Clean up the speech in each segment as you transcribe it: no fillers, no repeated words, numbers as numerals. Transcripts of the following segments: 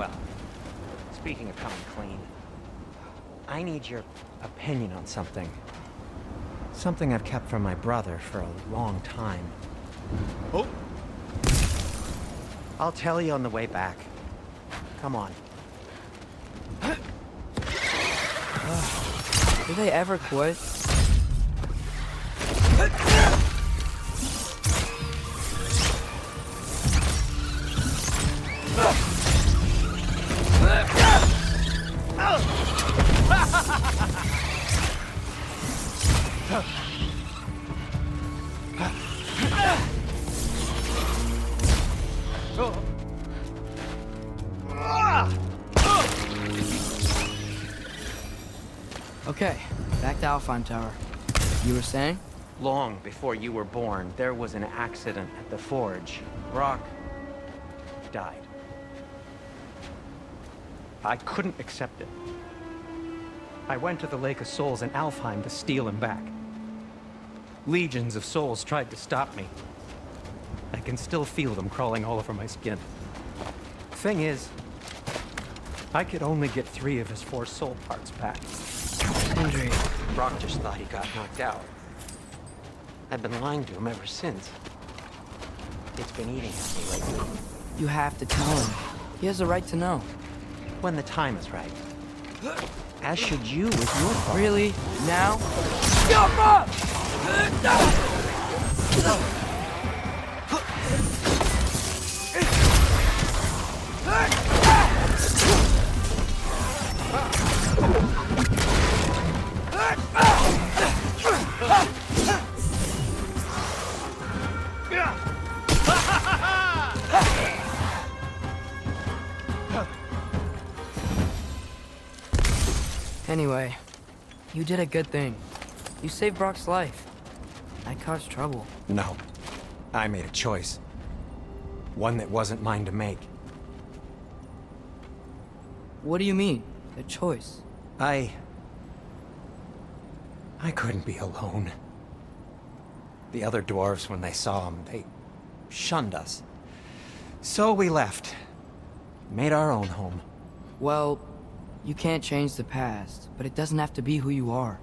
Well, speaking of coming clean, I need your opinion on something. Something I've kept from my brother for a long time. Oh! I'll tell you on the way back. Come on. Do they ever quit? Okay, back to Alpine Tower. You were saying? Long before you were born, there was an accident at the forge. Brock died. I couldn't accept it. I went to the Lake of Souls in Alfheim to steal him back. Legions of souls tried to stop me. I can still feel them crawling all over my skin. Thing is, I could only get 3 of his 4 soul parts back. Andre. Brock just thought he got knocked out. I've been lying to him ever since. It's been eating at me lately. You have to tell him. He has a right to know. When the time is right. As should you with your fault. Really? Now? Anyway, you did a good thing. You saved Brock's life. I caused trouble. No. I made a choice. One that wasn't mine to make. What do you mean? A choice? I couldn't be alone. The other dwarves, when they saw him, they shunned us. So we left. Made our own home. Well, you can't change the past, but it doesn't have to be who you are.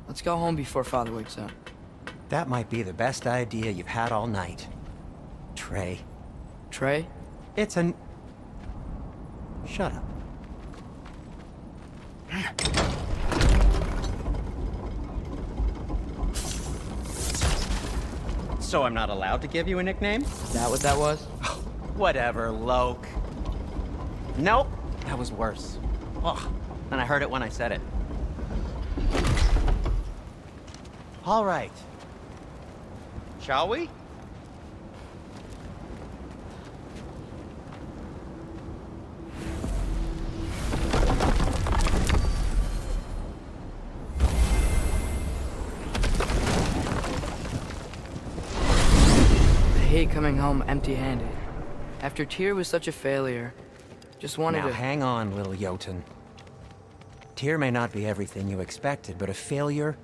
Let's go home before Father wakes up. That might be the best idea you've had all night. Trey. Trey? It's an... Shut up. So I'm not allowed to give you a nickname? Is that what that was? Whatever, Loke. Nope, that was worse. Ugh, and I heard it when I said it. All right. Shall we? I hate coming home empty-handed. After Tyr was such a failure, just wanted Now to... hang on, little Jotun. Tyr may not be everything you expected, but a failure?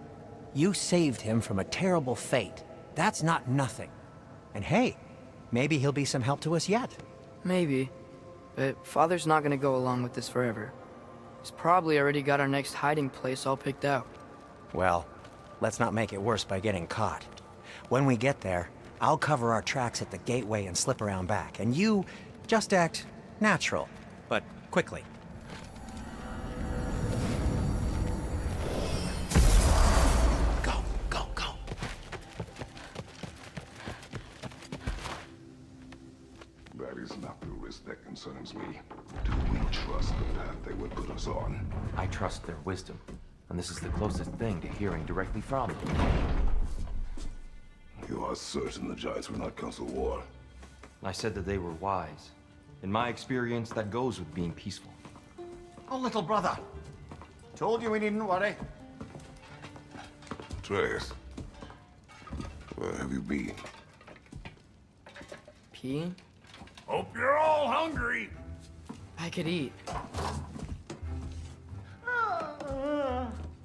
You saved him from a terrible fate. That's not nothing. And hey, maybe he'll be some help to us yet. Maybe. But Father's not gonna go along with this forever. He's probably already got our next hiding place all picked out. Well, let's not make it worse by getting caught. When we get there, I'll cover our tracks at the gateway and slip around back, and you just act natural, but quickly. Go, go, go. That is not the risk that concerns me. Do we trust the path they would put us on? I trust their wisdom, and this is the closest thing to hearing directly from them. You are certain the Giants will not counsel war? I said that they were wise. In my experience, that goes with being peaceful. Oh, little brother. Told you we needn't worry. Atreus, where have you been? Peeing? Hope you're all hungry. I could eat.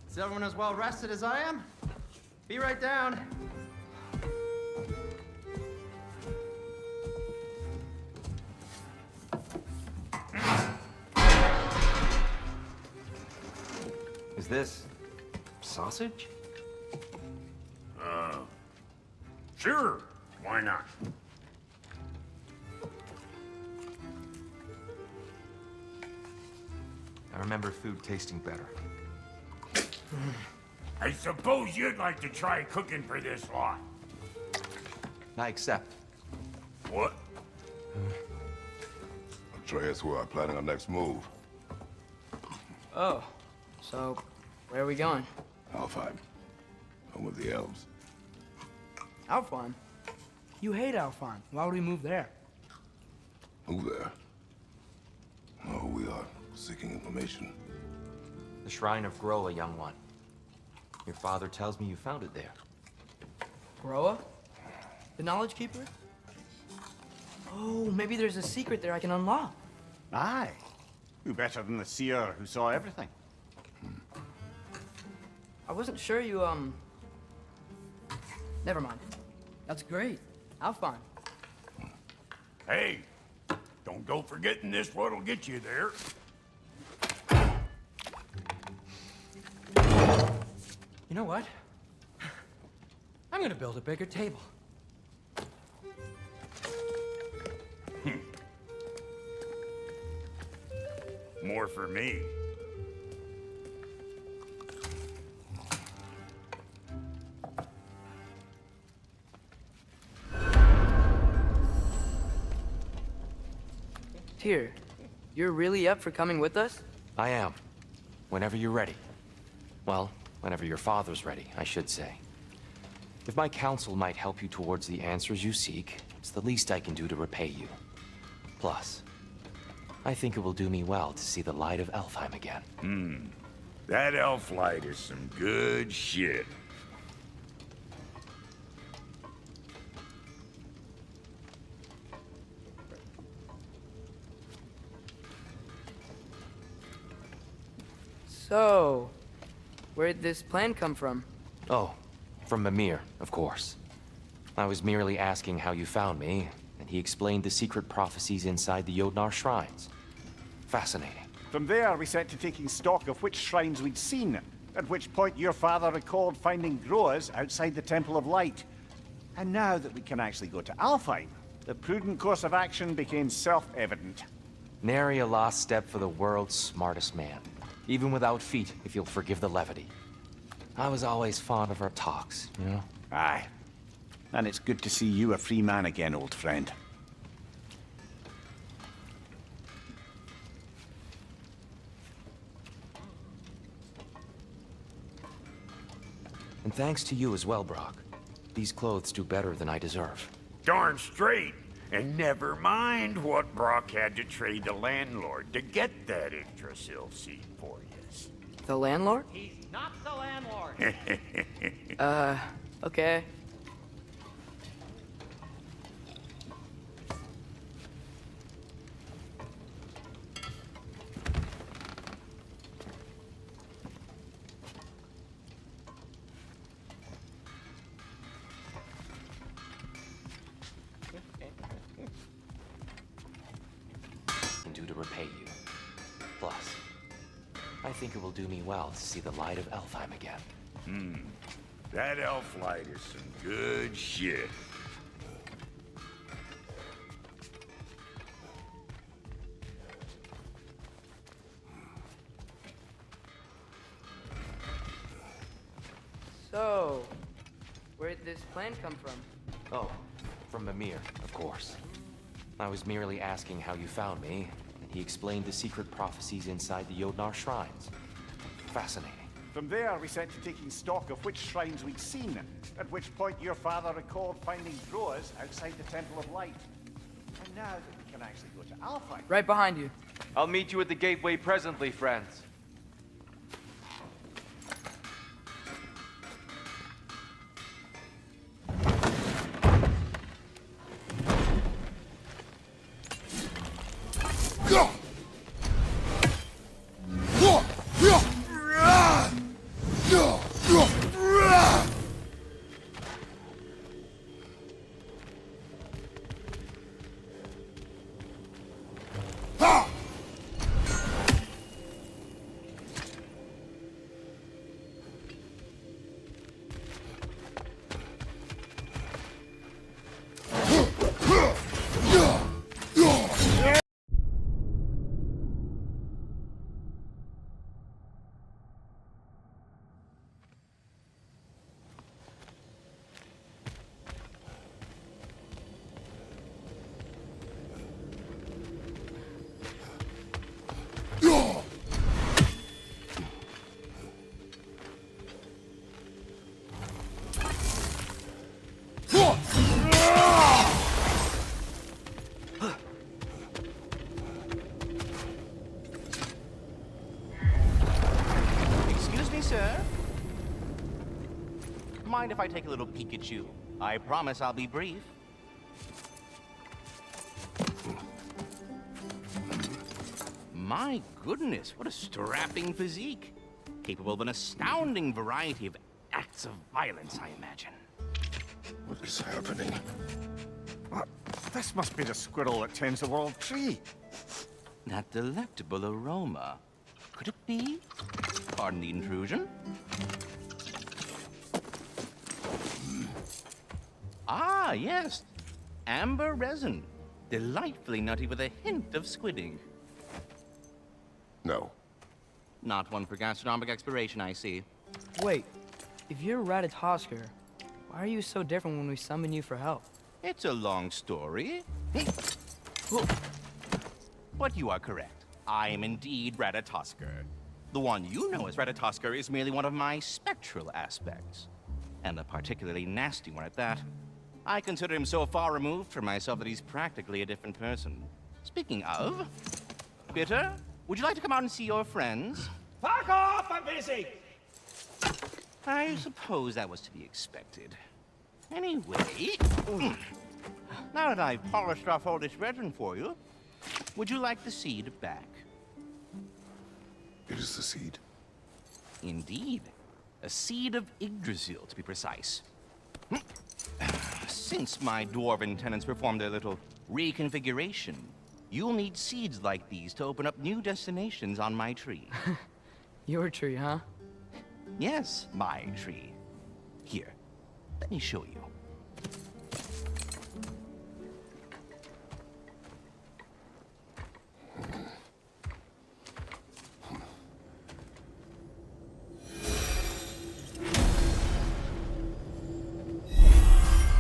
Is everyone as well rested as I am? Be right down. Is this sausage? Sure, why not? I remember food tasting better. I suppose you'd like to try cooking for this lot. I accept. What? Atreus, we are planning our next move. Oh, so where are we going? Alfheim. Home of the elves. Alfheim? You hate Alfheim. Why would we move there? Who there? Oh, we are seeking information. The Shrine of Groa, young one. Your father tells me you found it there. Groa? The Knowledge Keeper? Oh, maybe there's a secret there I can unlock. Aye. Who better than the seer who saw everything? I wasn't sure you, Never mind. That's great. Alfheim. Hey, don't go forgetting this what'll get you there. You know what? I'm gonna build a bigger table. More for me. Tyr, you're really up for coming with us? I am. Whenever you're ready. Well, whenever your father's ready, I should say. If my counsel might help you towards the answers you seek, it's the least I can do to repay you. Plus, I think it will do me well to see the light of Alfheim again. That elf light is some good shit. So, where'd this plan come from? Oh, from Mimir, of course. I was merely asking how you found me, and he explained the secret prophecies inside the Jotnar shrines. Fascinating. From there, we set to taking stock of which shrines we'd seen, at which point your father recalled finding Groas outside the Temple of Light. And now that we can actually go to Alfheim, the prudent course of action became self-evident. Nary a lost step for the world's smartest man. Even without feet, if you'll forgive the levity. I was always fond of our talks, you know? Aye. And it's good to see you a free man again, old friend. And thanks to you as well, Brock. These clothes do better than I deserve. Darn straight. And never mind what Brock had to trade the landlord to get that Yggdrasil seed for you. The landlord? He's not the landlord. Okay. Can do to repay you. Plus, I think it will do me well to see the light of Alfheim again. That elf light is some good shit. So, where'd this plan come from? Oh, from Mimir, of course. I was merely asking how you found me, and he explained the secret prophecies inside the Jotnar shrines. Fascinating. From there, we set to taking stock of which shrines we'd seen, at which point your father recalled finding Groas outside the Temple of Light. And now that we can actually go to Alfheim... Right behind you. I'll meet you at the gateway presently, friends. mind if I take a little peek at you? I promise I'll be brief. My goodness, what a strapping physique. Capable of an astounding variety of acts of violence, I imagine. What is happening? This must be the squirrel that tends the world tree. That delectable aroma. Could it be? Pardon the intrusion. Ah, yes. Amber resin. Delightfully nutty with a hint of squid ink. No. Not one for gastronomic exploration, I see. Wait, if you're Ratatosker, why are you so different when we summon you for help? It's a long story. Hey. Whoa. But you are correct. I am indeed Ratatosker. The one you know as Ratatosker is merely one of my spectral aspects. And a particularly nasty one at that. I consider him so far removed from myself that he's practically a different person. Speaking of, Bitter, would you like to come out and see your friends? Fuck off! I'm busy! I suppose that was to be expected. Anyway, now that I've polished off all this resin for you, would you like the seed back? It is the seed. Indeed. A seed of Yggdrasil, to be precise. Since my dwarven tenants performed their little reconfiguration, you'll need seeds like these to open up new destinations on my tree. Your tree, huh? Yes, my tree. Here, let me show you.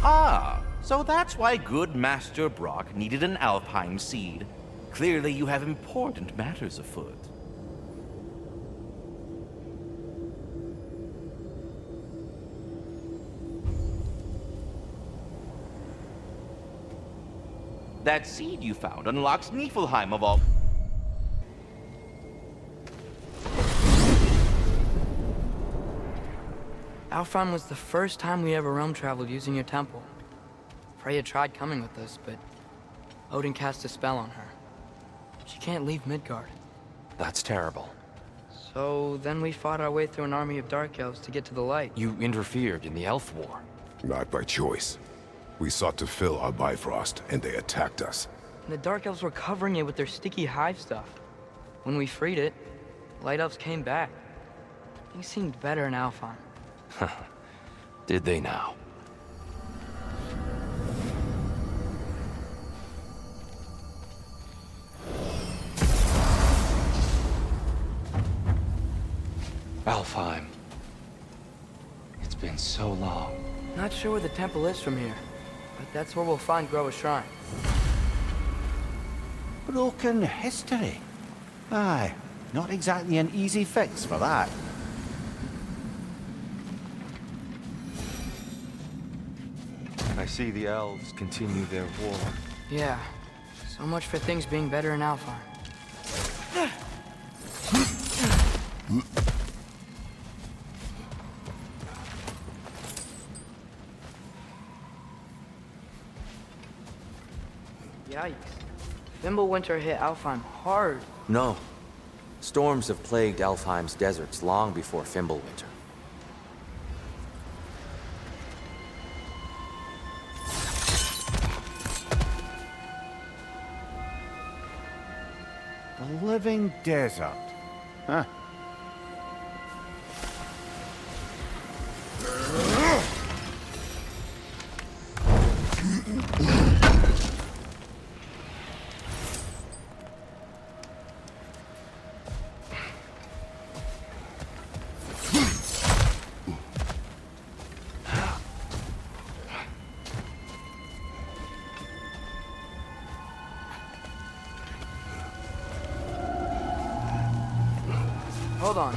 Ah, so that's why good Master Brock needed an Alfheim seed. Clearly you have important matters afoot. That seed you found unlocks Niflheim of all... Alfheim was the first time we ever realm traveled using your temple. Freya tried coming with us, but Odin cast a spell on her. She can't leave Midgard. That's terrible. So then we fought our way through an army of dark elves to get to the light. You interfered in the Elf War. Not by choice. We sought to fill our Bifrost, and they attacked us. And the dark elves were covering it with their sticky hive stuff. When we freed it, light elves came back. Things seemed better in Alfheim. Did they now? Alfheim. It's been so long. Not sure where the temple is from here, but that's where we'll find Groa's shrine. Broken history. Aye, not exactly an easy fix for that. I see the elves continue their war. Yeah, so much for things being better in Alfheim. Yikes. Fimbulwinter hit Alfheim hard. No. Storms have plagued Alfheim's deserts long before Fimbulwinter. The living desert. Huh. Hold on.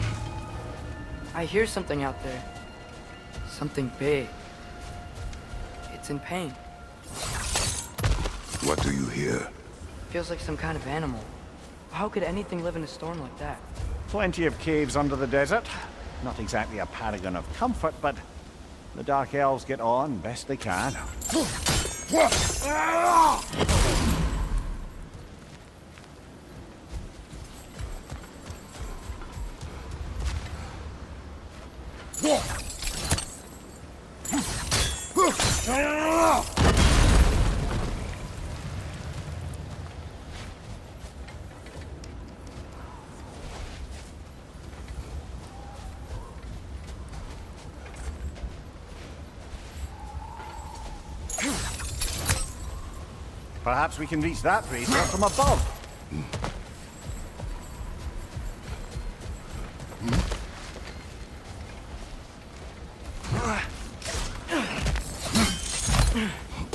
I hear something out there. Something big. It's in pain. What do you hear? Feels like some kind of animal. How could anything live in a storm like that? Plenty of caves under the desert. Not exactly a paragon of comfort, but The Dark Elves get on best they can. Perhaps we can reach that brazier from above.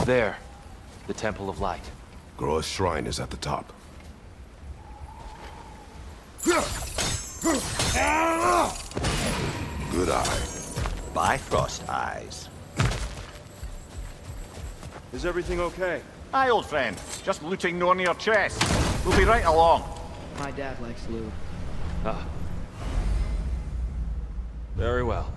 There. The Temple of Light. Groa's shrine is at the top. Good eye. Bifrost eyes. Is everything okay? Aye, old friend. Just looting no near chest. We'll be right along. My dad likes loot. Ah. Very well.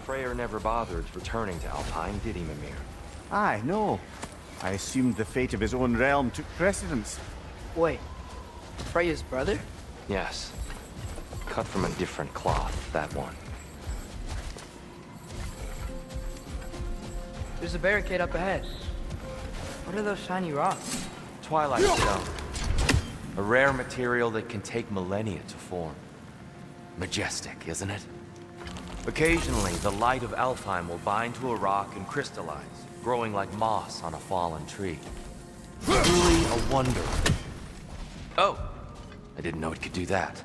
Freyr never bothered returning to Alpine, did he, Mimir? Aye, no. I assumed the fate of his own realm took precedence. Wait, Freya's brother? Yes. Cut from a different cloth, that one. There's a barricade up ahead. What are those shiny rocks? Twilight Stone. A rare material that can take millennia to form. Majestic, isn't it? Occasionally, the light of Alfheim will bind to a rock and crystallize, growing like moss on a fallen tree. Truly a wonder. Oh, I didn't know it could do that.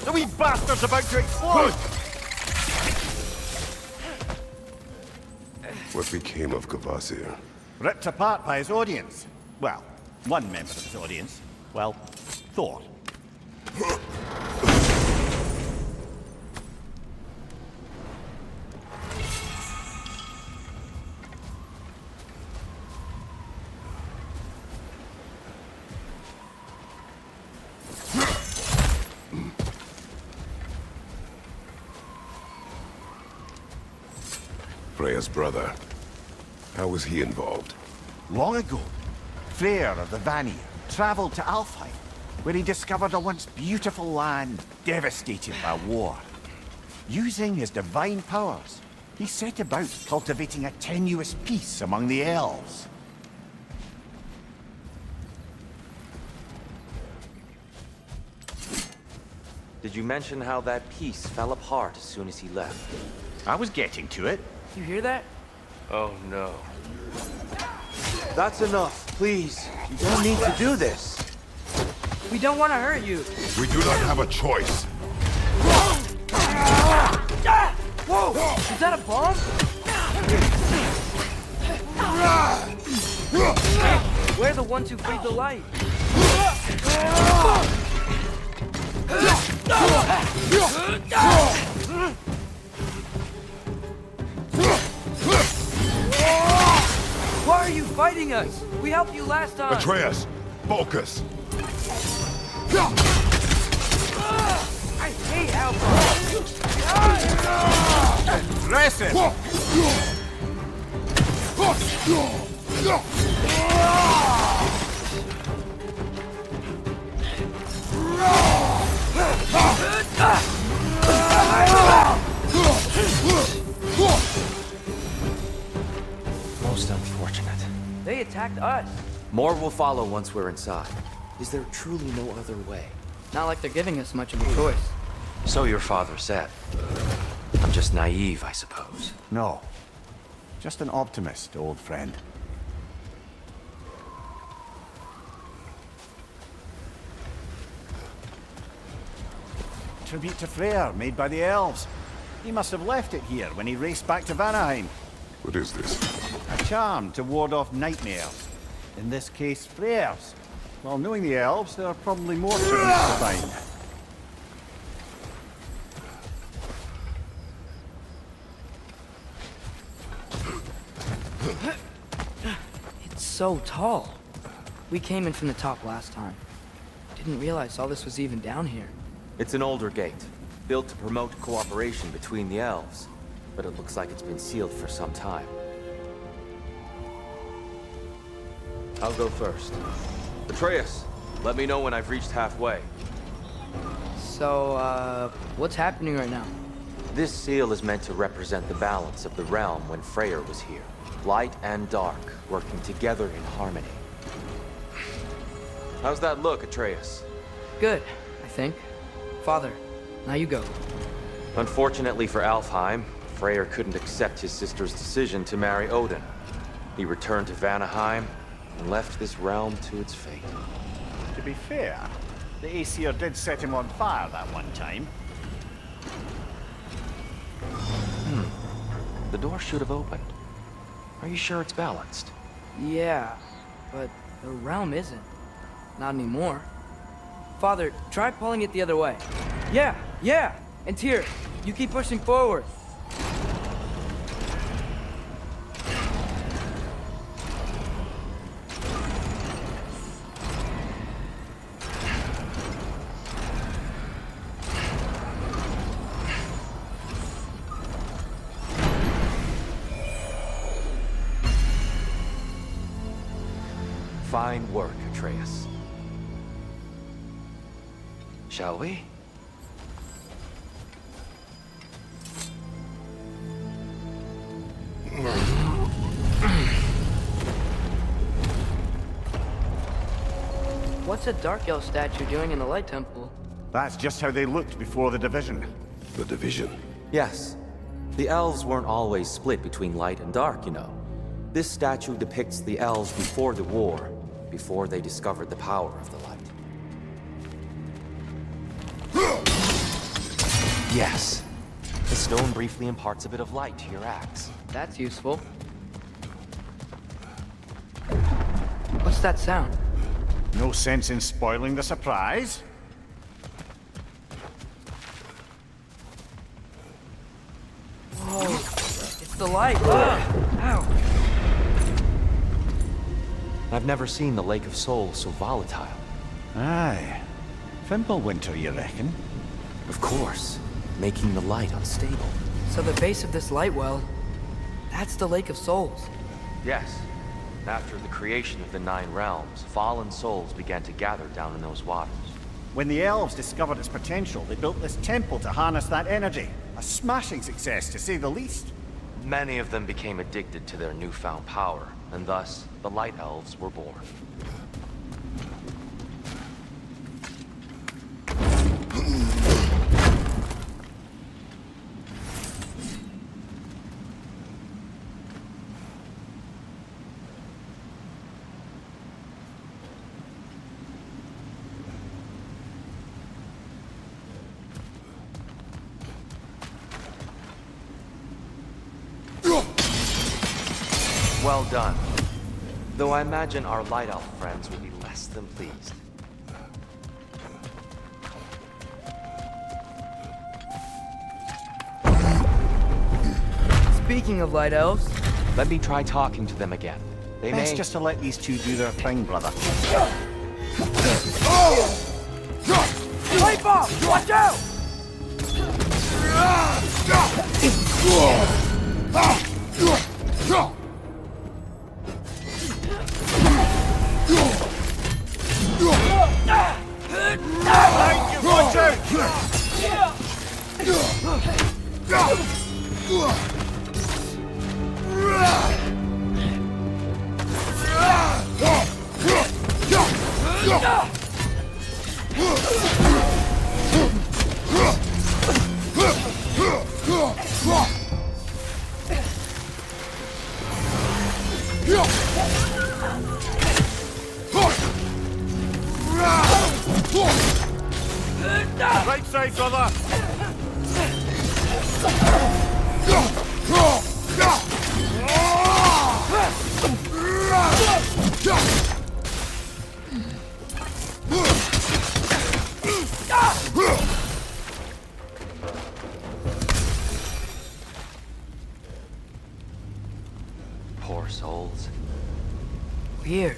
The wee bastard's about to explode! What became of Kvasir? Ripped apart by his audience. Well, one member of his audience. Well, Thor. Freya's brother. How was he involved? Long ago, Freyr of the Vanir traveled to Alfheim, where he discovered a once beautiful land devastated by war. Using his divine powers, he set about cultivating a tenuous peace among the elves. Did you mention how that peace fell apart as soon as he left? I was getting to it. You hear that? Oh no. That's enough, please. You don't need to do this. We don't want to hurt you. We do not have a choice. Whoa! Is that a bomb? We're the ones who freed the light. Why are you fighting us? We helped you last time. Atreus, focus. I hate Alpha. Aggressive! Most unfortunate. They attacked us. More will follow once we're inside. Is there truly no other way? Not like they're giving us much of a choice. So your father said. I'm just naive, I suppose. No. Just an optimist, old friend. Tribute to Freyr, made by the elves. He must have left it here when he raced back to Vanaheim. What is this? A charm to ward off nightmares. In this case, Freyr's. Well, knowing the elves, there are probably more tributes to find. It's so tall. We came in from the top last time. Didn't realize all this was even down here. It's an older gate, built to promote cooperation between the elves. But it looks like it's been sealed for some time. I'll go first. Atreus, let me know when I've reached halfway. So, what's happening right now? This seal is meant to represent the balance of the realm when Freyr was here. Light and dark, working together in harmony. How's that look, Atreus? Good, I think. Father, now you go. Unfortunately for Alfheim, Freyr couldn't accept his sister's decision to marry Odin. He returned to Vanaheim and left this realm to its fate. To be fair, the Aesir did set him on fire that one time. The door should have opened. Are you sure it's balanced? Yeah, but the realm isn't. Not anymore. Father, try pulling it the other way. Yeah! And Tyr, you keep pushing forward. Fine work, Atreus. Shall we? What's a Dark Elf statue doing in the Light Temple? That's just how they looked before the division. The division. Yes. The elves weren't always split between light and dark, you know. This statue depicts the elves before the war, before they discovered the power of the light. Yes. The stone briefly imparts a bit of light to your axe. That's useful. What's that sound? No sense in spoiling the surprise. Whoa, it's the light. Ow. I've never seen the Lake of Souls so volatile. Aye. Fimbulwinter, you reckon? Of course, making the light unstable. So the base of this light well, that's the Lake of Souls. Yes. After the creation of the Nine Realms, fallen souls began to gather down in those waters. When the elves discovered its potential, they built this temple to harness that energy. A smashing success, to say the least. Many of them became addicted to their newfound power, and thus, the Light Elves were born. Well done. Though I imagine our Light Elf friends will be less than pleased. Speaking of Light Elves, Let me try talking to them again. They Best may... just to let these two do their thing, brother. Light bomb! Watch out! Watch out! Right side, brother! Poor souls. Weird.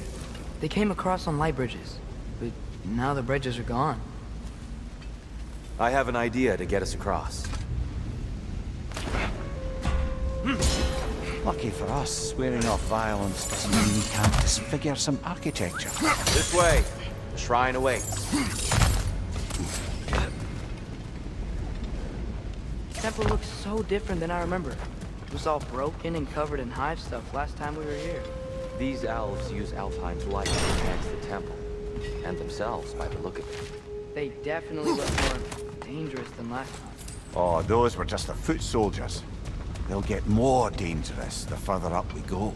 They came across on light bridges, but now the bridges are gone. I have an idea to get us across. Lucky for us, swearing off violence doesn't mean we can't disfigure some architecture. This way. The shrine awaits. The temple looks so different than I remember. It was all broken and covered in hive stuff last time we were here. These elves use Alfheim's light to enhance the temple. And themselves, by the look of it. They definitely look more dangerous than last time. Oh, those were just the foot soldiers. They'll get more dangerous the further up we go.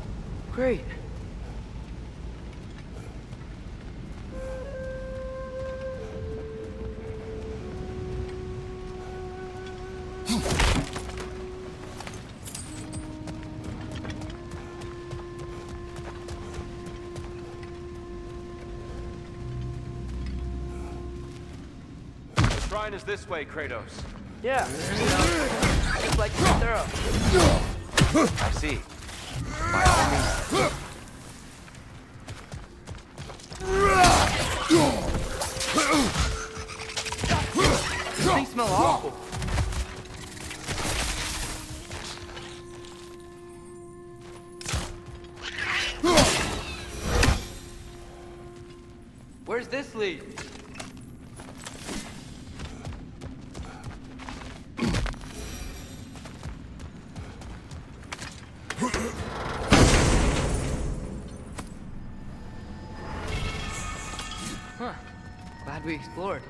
Great. The shrine is this way, Kratos. Yeah. Just like you thorough. I see. By all means. These things smell awful. Where's this lead? Huh. Glad we explored.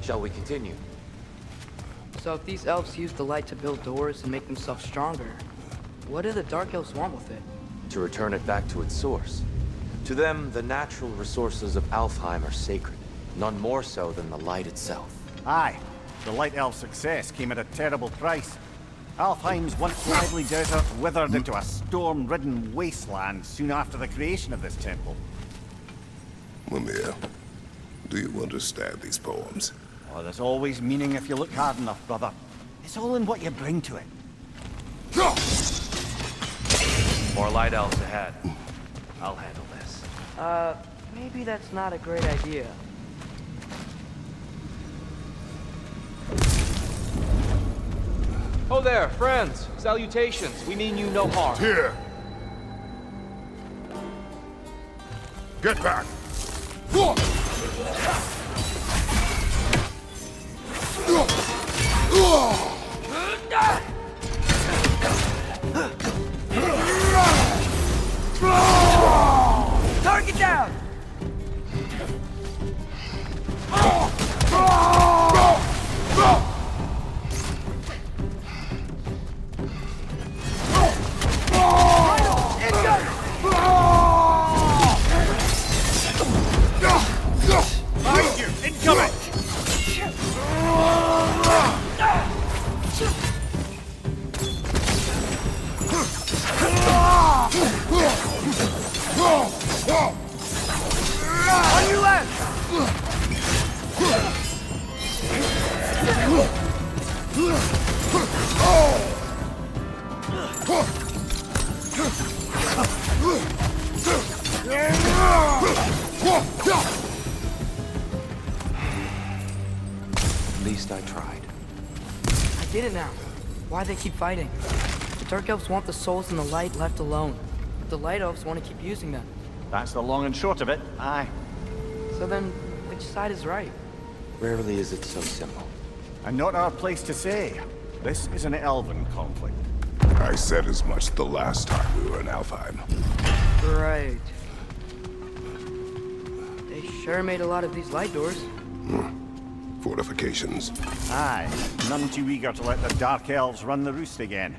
Shall we continue? So if these elves use the light to build doors and make themselves stronger, what do the Dark Elves want with it? To return it back to its source. To them, the natural resources of Alfheim are sacred, none more so than the light itself. Aye, the Light Elf success came at a terrible price. Alfheim's once lively desert withered into a storm-ridden wasteland soon after the creation of this temple. Mimir, do you understand these poems? Oh, there's always meaning if you look hard enough, brother. It's all in what you bring to it. More light elves ahead. I'll handle this. Maybe that's not a great idea. Oh there, friends. Salutations. We mean you no harm. Here! Get back! Target down! Behind you! Incoming! On your left! At least I tried. I get it now. Why they keep fighting. The Dark Elves want the souls in the light left alone. But the Light Elves want to keep using them. That's the long and short of it. Aye. So then, which side is right? Rarely is it so simple. And not our place to say. This is an elven conflict. I said as much the last time we were in Alfheim. Right. They sure made a lot of these light doors. Fortifications. Aye. None too eager to let the Dark Elves run the roost again.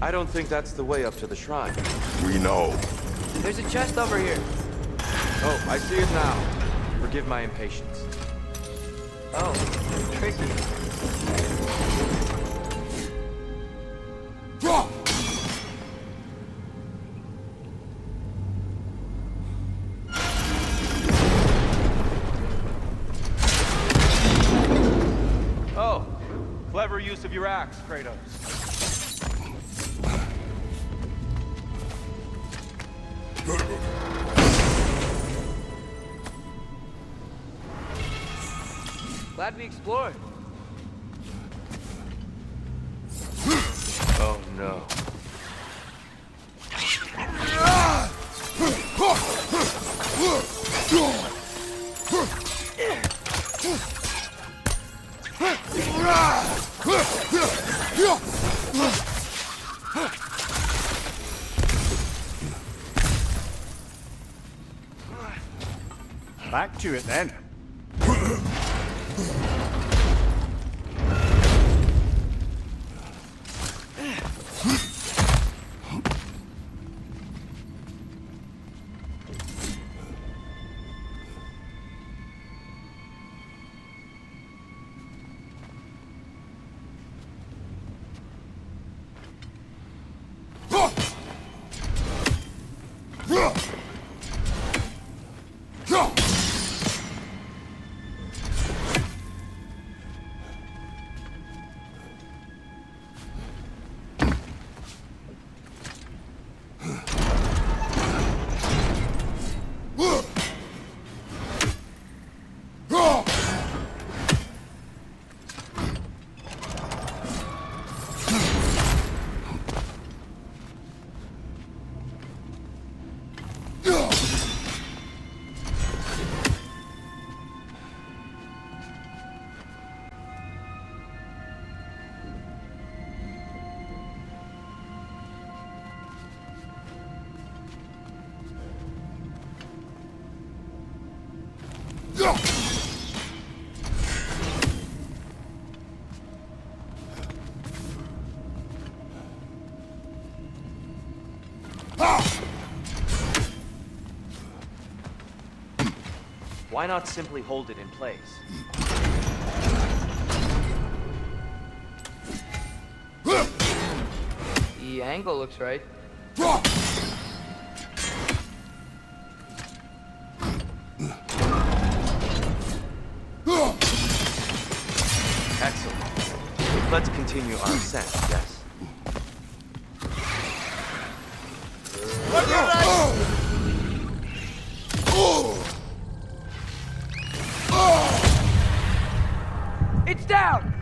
I don't think that's the way up to the shrine. We know. There's a chest over here. Oh, I see it now. Forgive my impatience. Oh, tricky. Oh, clever use of your axe, Kratos. Glad we explored. Oh no. Back to it then. Why not simply hold it in place? The angle looks right. Excellent. Let's continue our ascent, yes? It's down!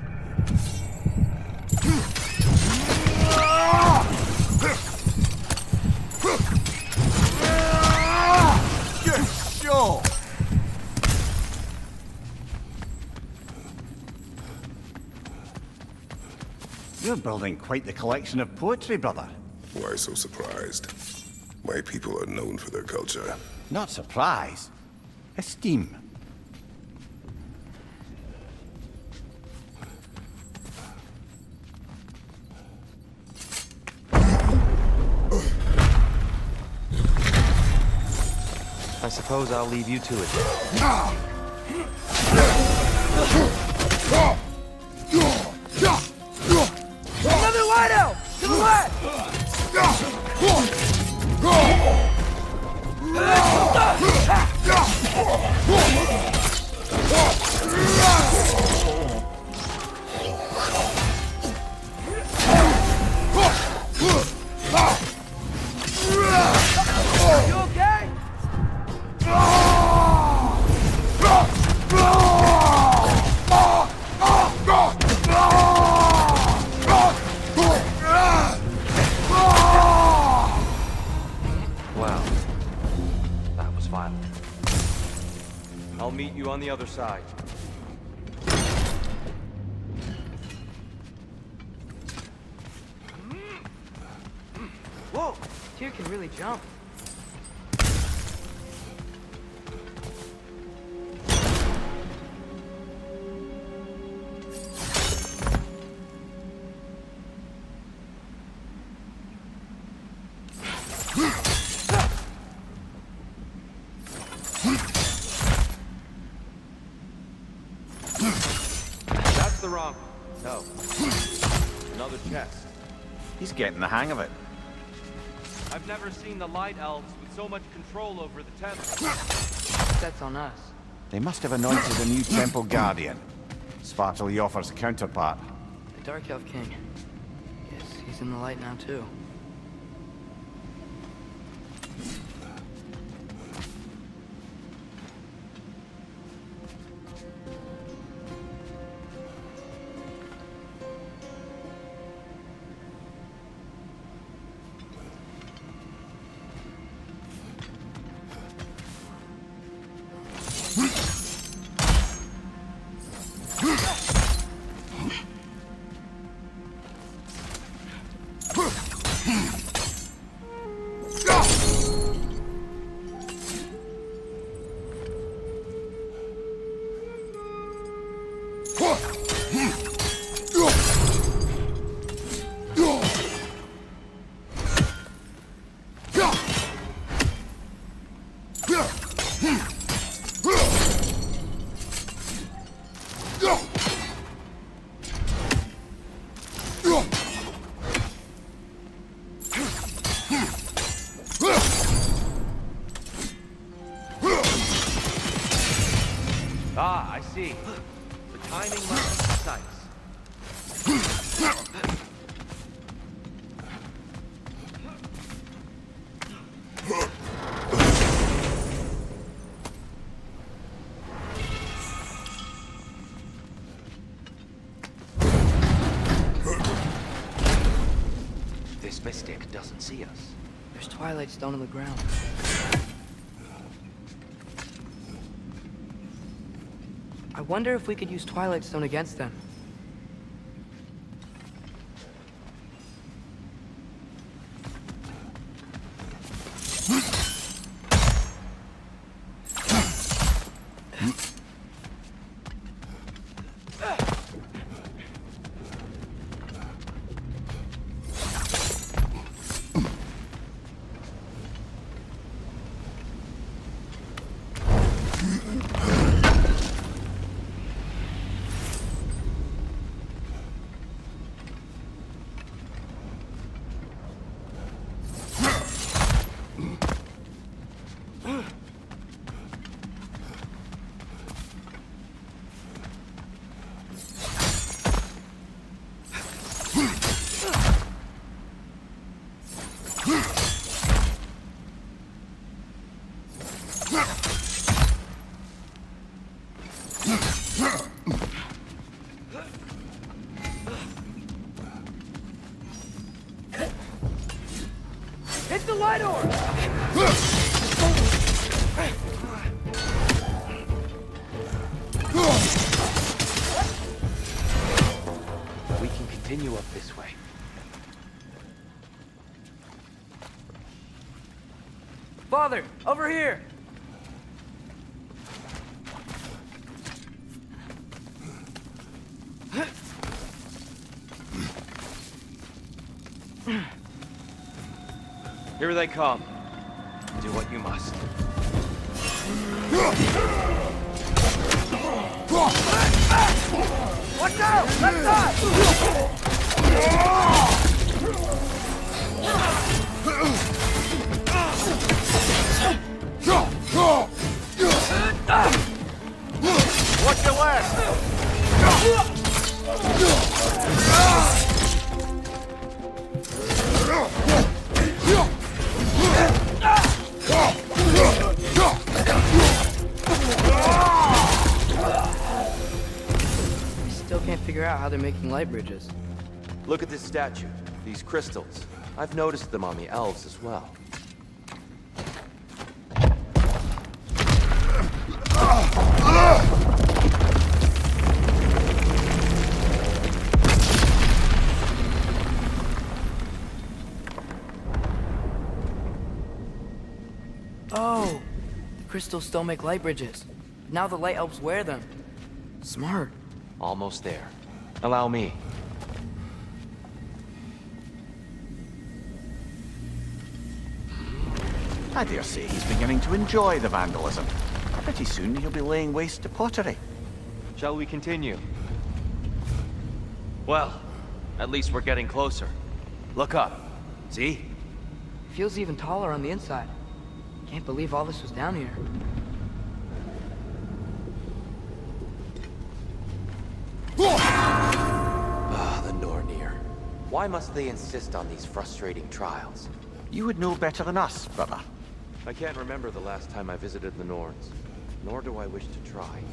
Good show! You're building quite the collection of poetry, brother. Why so surprised? My people are known for their culture. Not surprise. Esteem. I suppose I'll leave you to it. Another light out! To the left! You okay? Well, that was violent. I'll meet you on the other side. Whoa! Tyr can really jump. That's the wrong... No. Another chest. He's getting the hang of it. I've never seen the Light Elves with so much control over the temple. That's on us. They must have anointed a new temple guardian. Svartalf's counterpart. The Dark Elf King. Guess he's in the light now, too. Ah, I see. The timing must be precise. This mystic doesn't see us. There's Twilight Stone on the ground. I wonder if we could use Twilight Stone against them. Hit the light orb! We can continue up this way. Father, over here! Here they come. Do what you must. Watch out! Left side! Watch your left! I still can't figure out how they're making light bridges. Look at this statue. These crystals. I've noticed them on the elves as well. Oh! The crystals still make light bridges. Now the light elves wear them. Smart. Almost there. Allow me. I dare say he's beginning to enjoy the vandalism. Pretty soon he'll be laying waste to pottery. Shall we continue? Well, at least we're getting closer. Look up. See? Feels even taller on the inside. Can't believe all this was down here. Ah, the Nornir. Why must they insist on these frustrating trials? You would know better than us, brother. I can't remember the last time I visited the Norns, nor do I wish to try.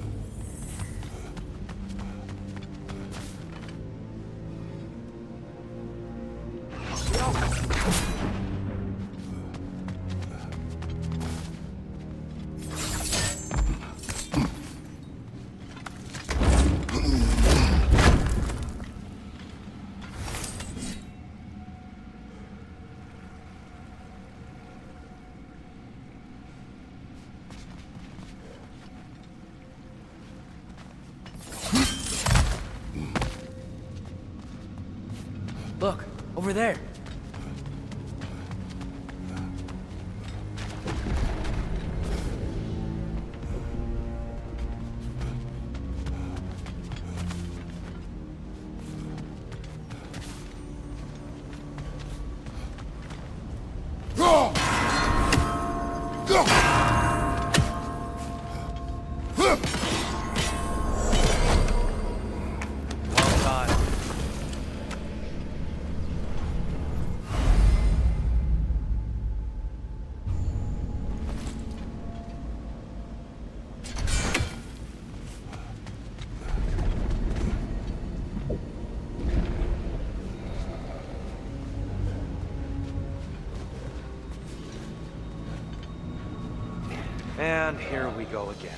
Look, over there. And here we go again.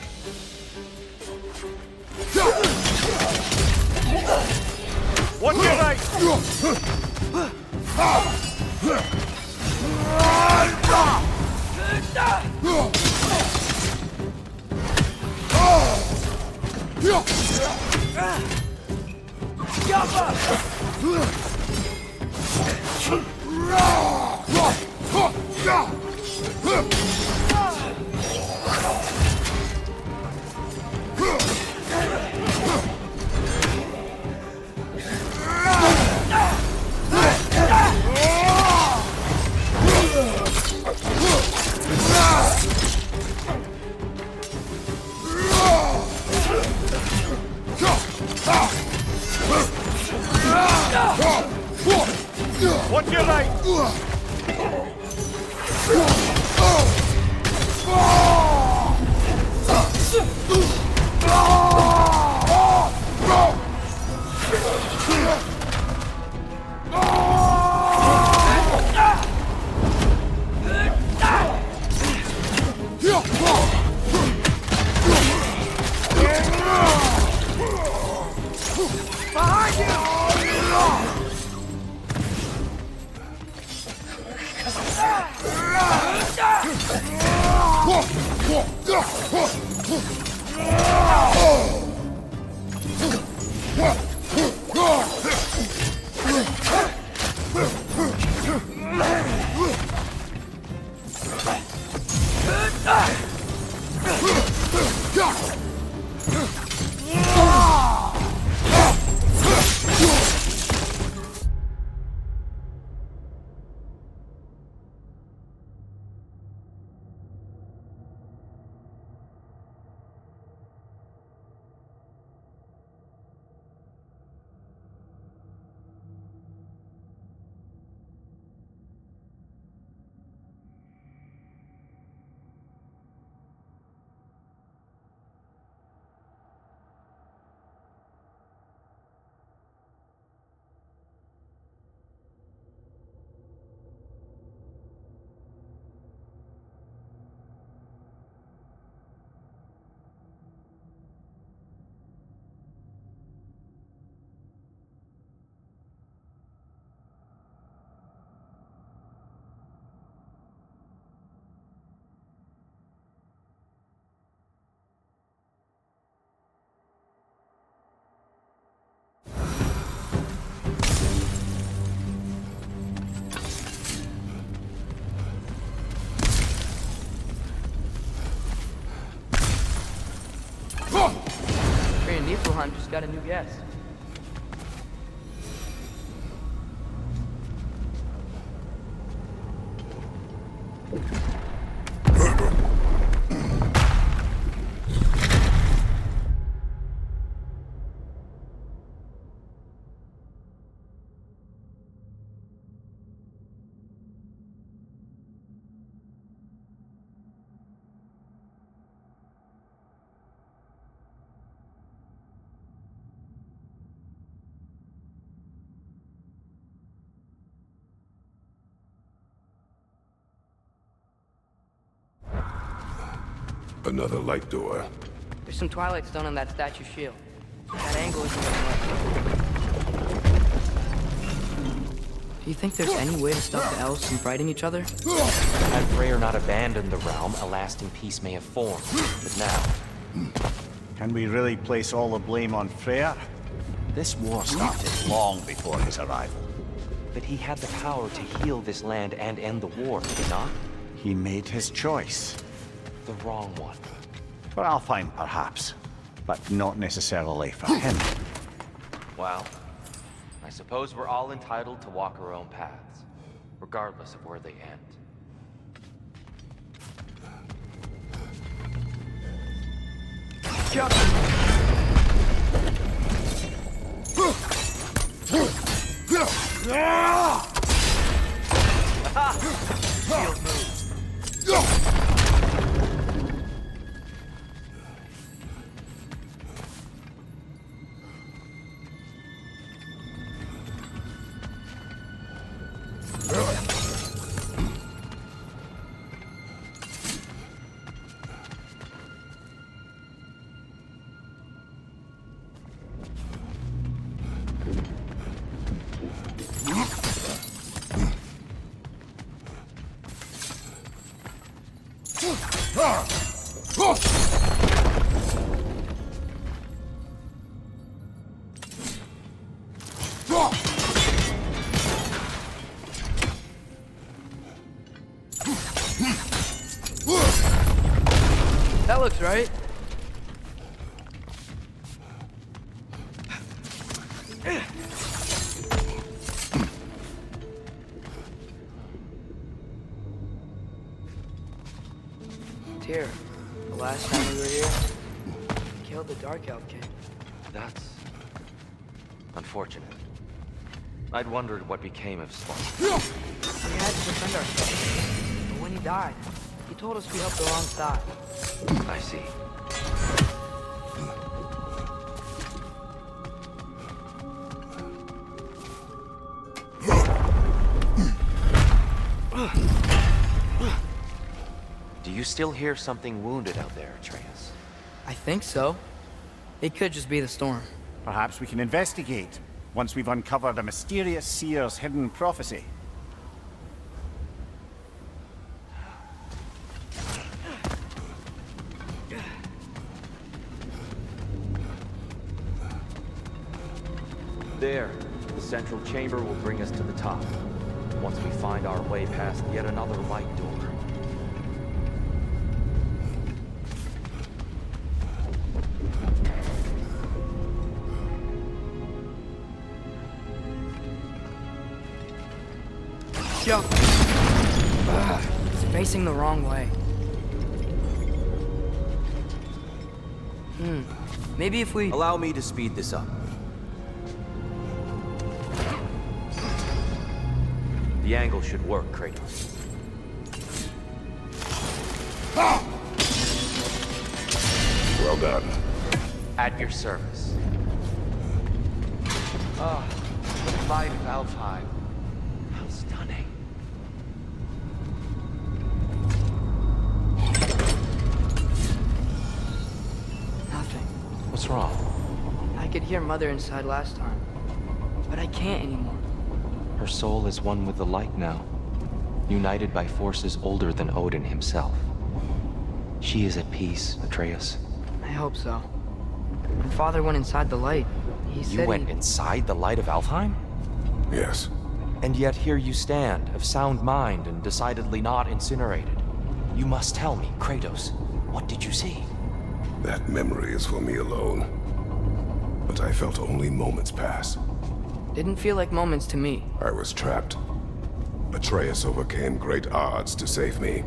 Watch your right! Watch your right! Niflheim just got a new guest. Another light door. There's some Twilight Stone on that statue shield. That angle isn't gonna work. Do you think there's any way to stop the elves from fighting each other? Had Freyr not abandoned the realm, a lasting peace may have formed. But now... Can we really place all the blame on Freyr? This war started long before his arrival. But he had the power to heal this land and end the war, did he not? He made his choice. The wrong one. For Alfheim, perhaps. But not necessarily for him. Well, I suppose we're all entitled to walk our own paths, regardless of where they end. Shield move. That looks right. Tyr, the last time we were here, we killed the Dark Elf King. That's... unfortunate. I'd wondered what became of Spark. We had to defend ourselves. But when he died, he told us we helped the wrong side. I see. Do you still hear something wounded out there, Atreus? I think so. It could just be the storm. Perhaps we can investigate, once we've uncovered a mysterious seer's hidden prophecy. There. The central chamber will bring us to the top. Once we find our way past yet another light door. Yo! It's facing the wrong way. Maybe if we... Allow me to speed this up. The angle should work, Kratos. Well done. At your service. Ah, the light of Alfheim. How stunning. Nothing. What's wrong? I could hear Mother inside last time, but I can't anymore. Her soul is one with the light now, united by forces older than Odin himself. She is at peace, Atreus. I hope so. When Father went inside the light, he said You went inside the light of Alfheim? Yes. And yet here you stand, of sound mind and decidedly not incinerated. You must tell me, Kratos, what did you see? That memory is for me alone. But I felt only moments pass. Didn't feel like moments to me. I was trapped. Atreus overcame great odds to save me.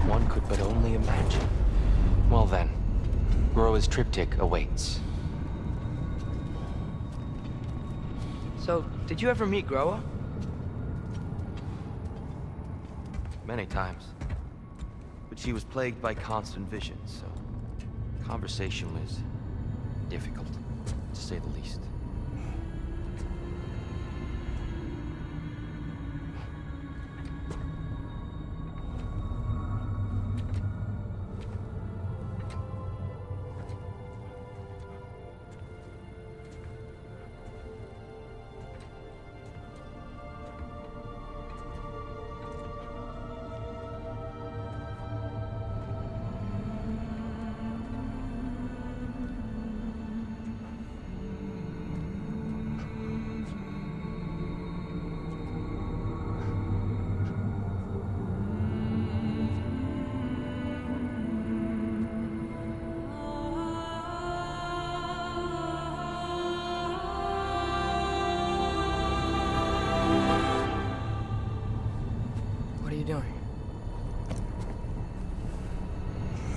One could but only imagine. Well then, Groa's triptych awaits. So, did you ever meet Groa? Many times. But she was plagued by constant visions, so conversation was difficult, to say the least. What are you doing? I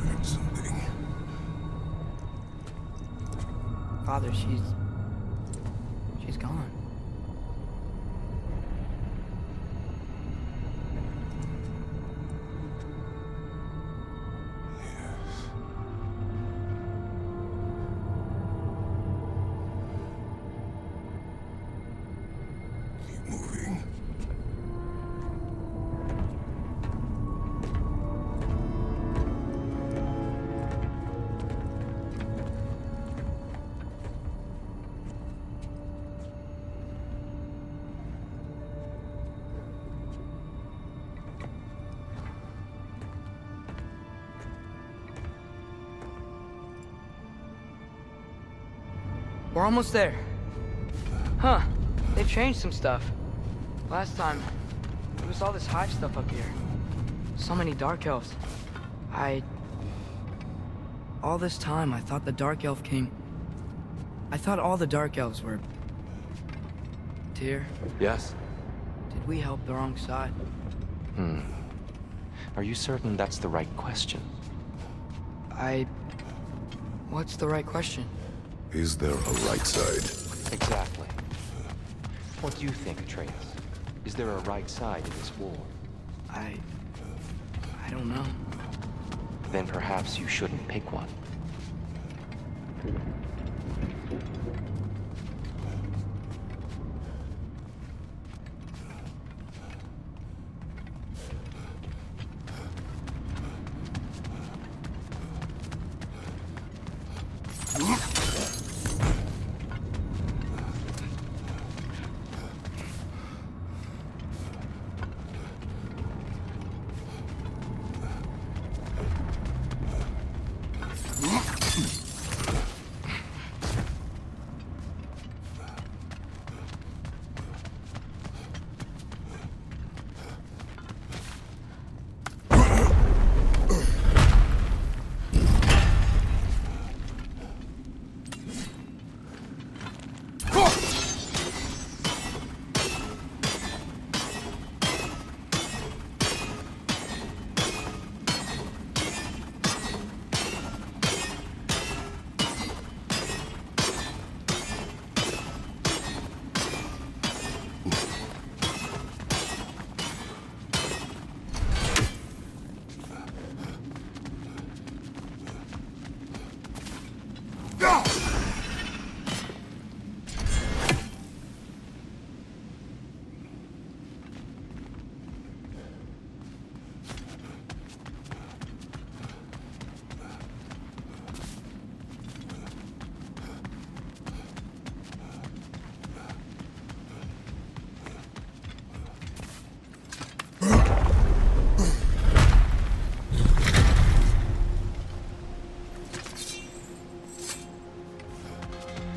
heard something. Father, she's gone. Keep moving. We're almost there. Huh. They've changed some stuff. Last time, there was all this hive stuff up here. So many dark elves. All this time, I thought the Dark Elf King... I thought all the Dark Elves were... Tyr, Yes? did we help the wrong side? Are you certain that's the right question? What's the right question? Is there a right side? Exactly. What do you think, Atreus? Is there a right side in this war? I don't know. Then perhaps you shouldn't pick one.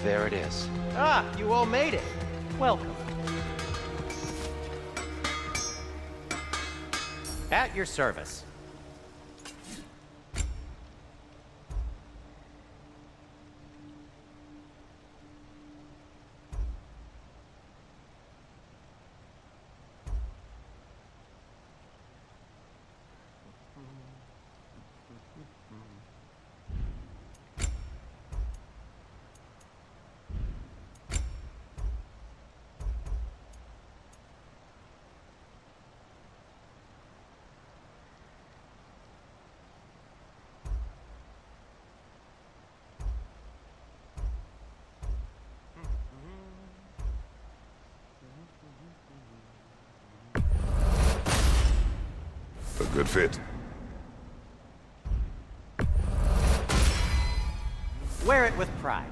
There it is. Ah, you all made it. Welcome. At your service. A good fit. Wear it with pride.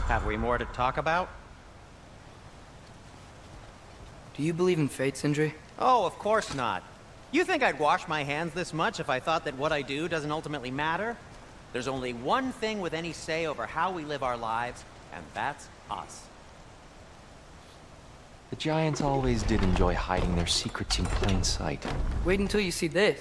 Have we more to talk about? Do you believe in fate, Sindri? Oh, of course not. You think I'd wash my hands this much if I thought that what I do doesn't ultimately matter? There's only one thing with any say over how we live our lives, and that's us. The Giants always did enjoy hiding their secrets in plain sight. Wait until you see this.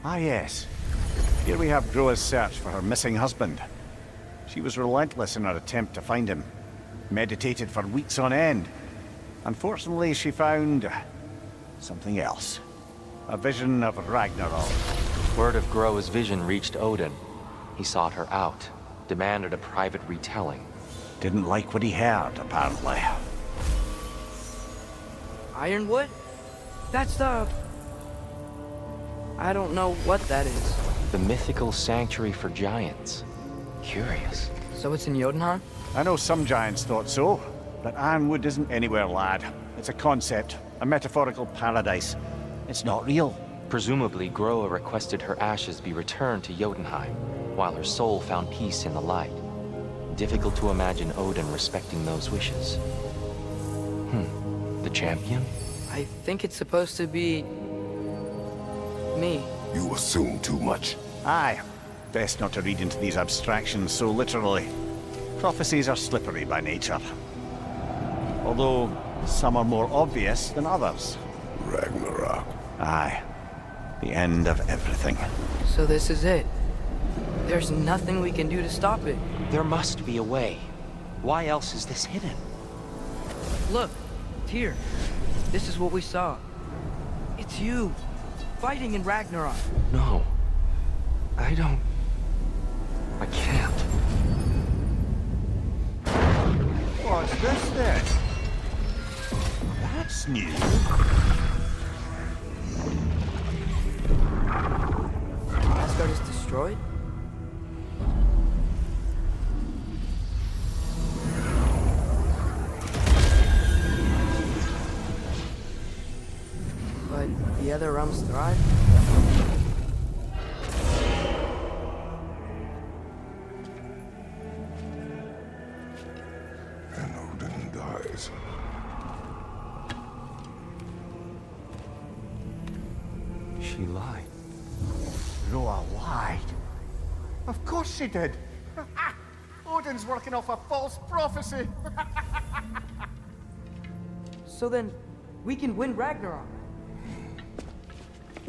Ah, yes. Here we have Groa's search for her missing husband. She was relentless in her attempt to find him. Meditated for weeks on end. Unfortunately, she found something else. A vision of Ragnarok. Word of Groa's vision reached Odin. He sought her out, demanded a private retelling. Didn't like what he heard, apparently. Ironwood? That's the... I don't know what that is. The mythical sanctuary for giants. Curious. So it's in Jotunheim? I know some giants thought so, but Ironwood isn't anywhere, lad. It's a concept, a metaphorical paradise. It's not real. Presumably, Groa requested her ashes be returned to Jotunheim, while her soul found peace in the light. Difficult to imagine Odin respecting those wishes. The champion? I think it's supposed to be... me. You assume too much. Aye. Best not to read into these abstractions so literally. Prophecies are slippery by nature. Although, some are more obvious than others. Ragnarok. Aye. The end of everything. So this is it. There's nothing we can do to stop it. There must be a way. Why else is this hidden? Look, Tyr. This is what we saw. It's you, fighting in Ragnarok. No. I don't... I can't. What's this then? That's new. Asgard is destroyed? But the other realms thrive? And Odin dies. She lied. Groa lied. Of course she did. Odin's working off a false prophecy. So then, we can win Ragnarok.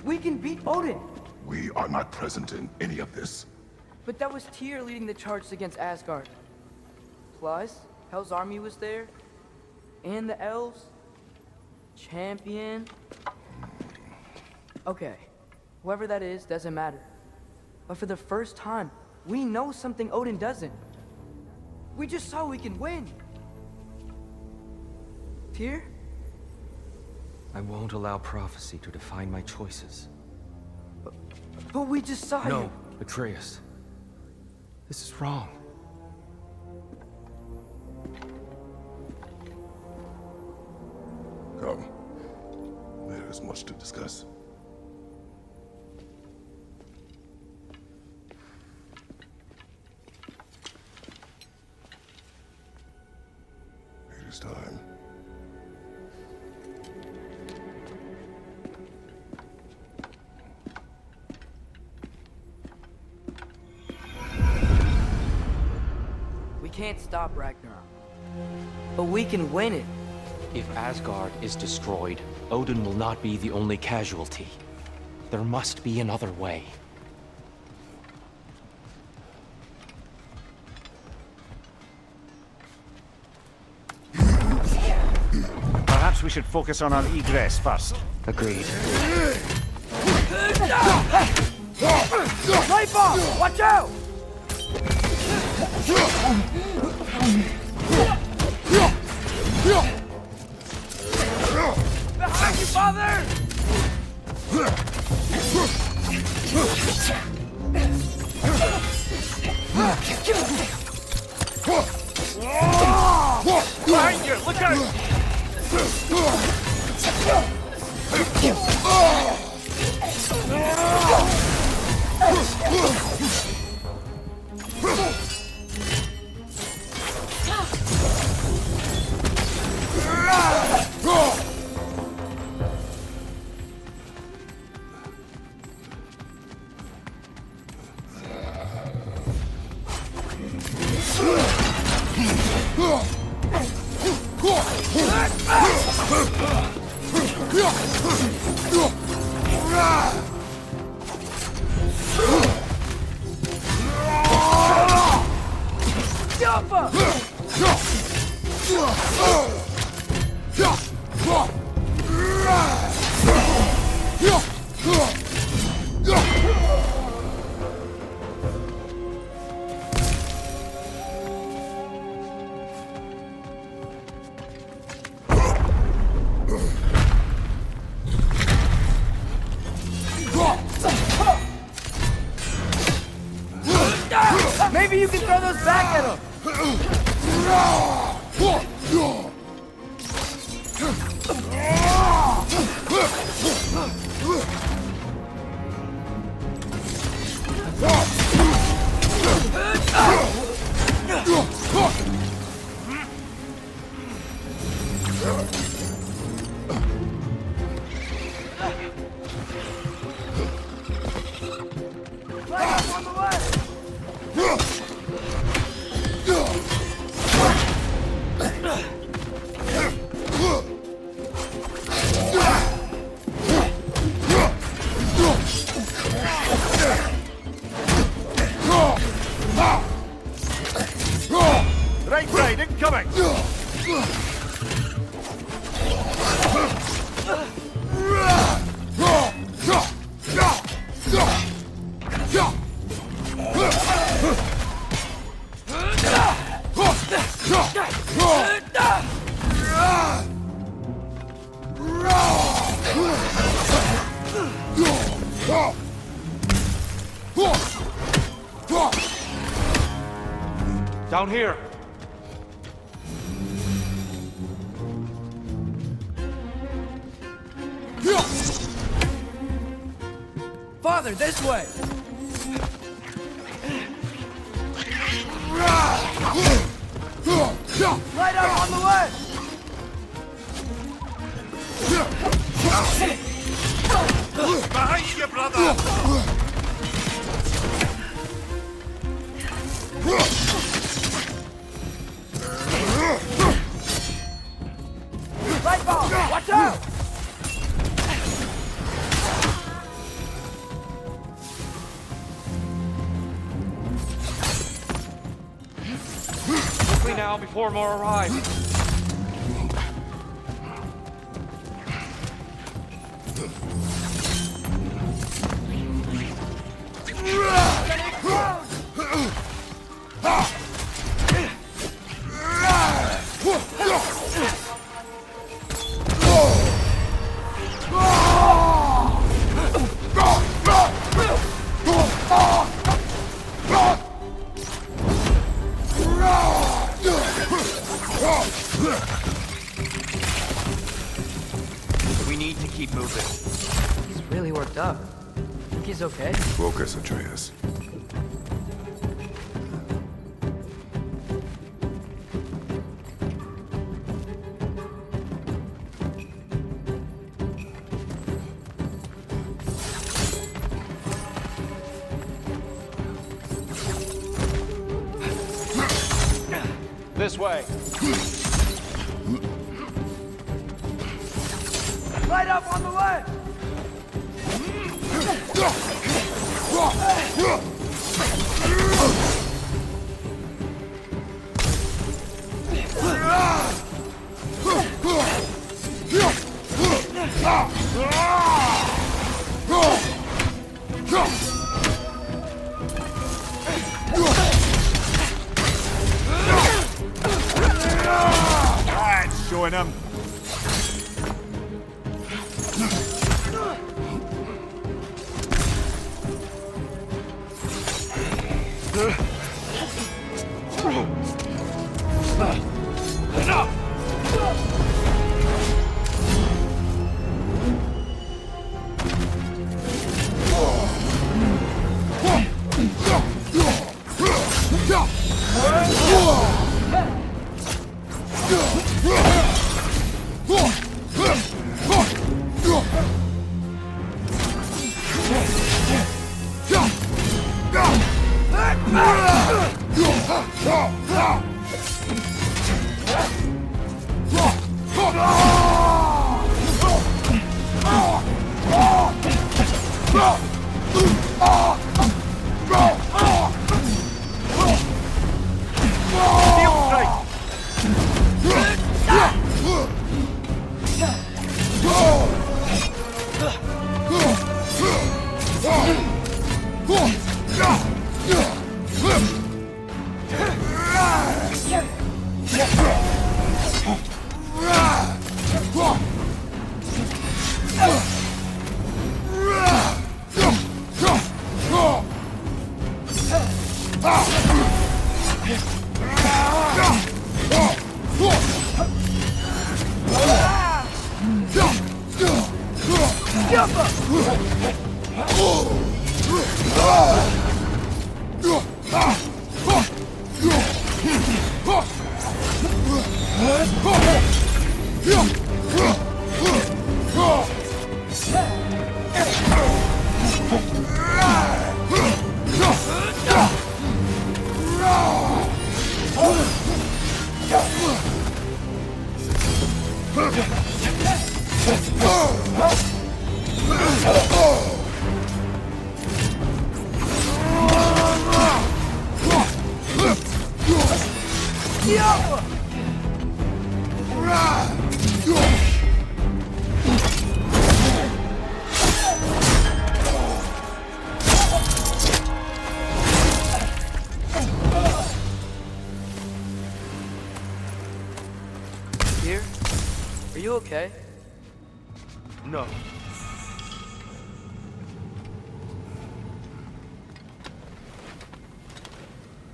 We can beat Odin. We are not present in any of this. But that was Tyr leading the charge against Asgard. Plus, Hell's army was there. And the elves. Champion. Okay, whoever that is doesn't matter. But for the first time, we know something Odin doesn't. We just saw we can win. Tyr? I won't allow prophecy to define my choices. But we just saw you. No, Atreus. This is wrong. Come. There is much to discuss. It is time. We can't stop Ragnarok. But we can win it. If Asgard is destroyed, Odin will not be the only casualty. There must be another way. Perhaps we should focus on our egress first. Agreed. Light bomb! Watch out! Behind you, father! Behind you! Look out! Maybe you can throw those back at him! Right side, incoming! Down here. Father, this way! Light up on the left! Behind you, brother! Light ball! Watch out! Quickly now, before more arrive. We need to keep moving. He's really worked up. Think he's okay? Focus, Atreus. This way. Light up on the left! That's showing him. Here? Are you okay? No.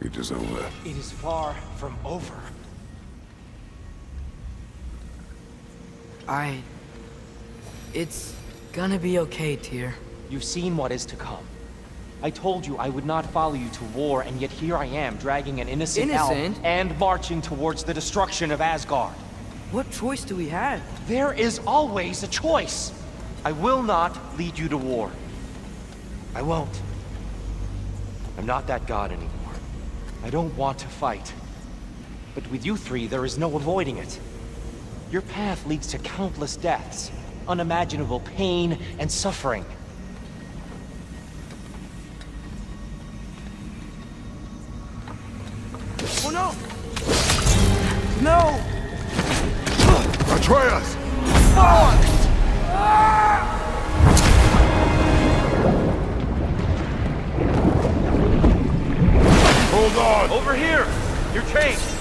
It is over. It is far from over. It's gonna be okay, Tyr. You've seen what is to come. I told you I would not follow you to war, and yet here I am, dragging an innocent elf Innocent? and marching towards the destruction of Asgard. What choice do we have? There is always a choice. I will not lead you to war. I won't. I'm not that god anymore. I don't want to fight. But with you three, there is no avoiding it. Your path leads to countless deaths, unimaginable pain and suffering. Oh no! No! Atreus! Hold on! Over here! You're changed!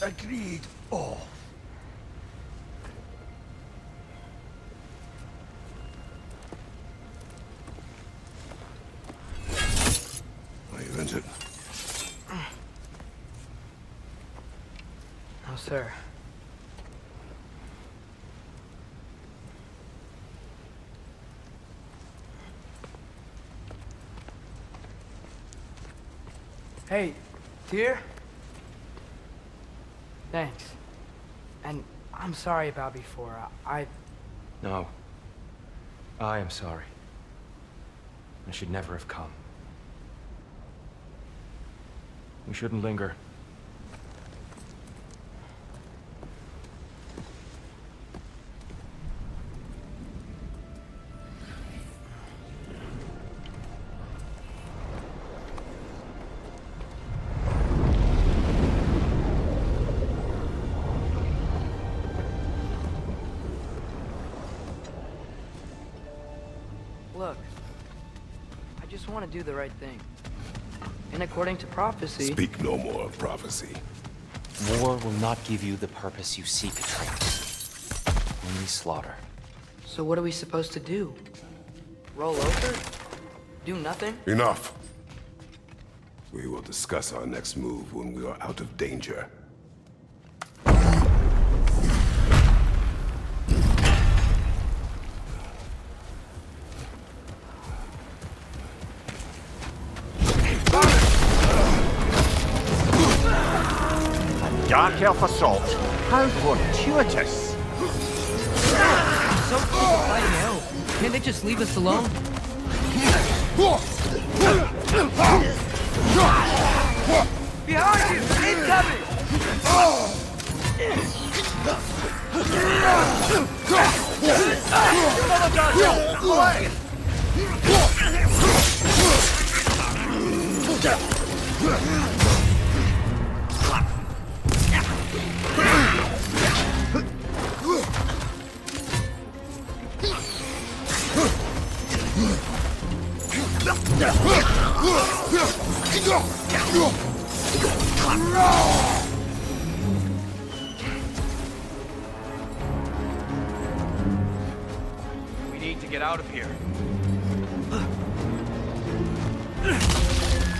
Agreed. Oh. I earned it. No, sir. Hey, Tyr? Thanks. And I'm sorry about before. No. I am sorry. I should never have come. We shouldn't linger. Look, I just want to do the right thing. And according to prophecy... Speak no more of prophecy. War will not give you the purpose you seek, Atreus. Only slaughter. So what are we supposed to do? Roll over? Do nothing? Enough. We will discuss our next move when we are out of danger. Dark Elf Assault. How fortuitous. So fighting out. Can't they just leave us alone? Behind you! Incoming! We need to get out of here.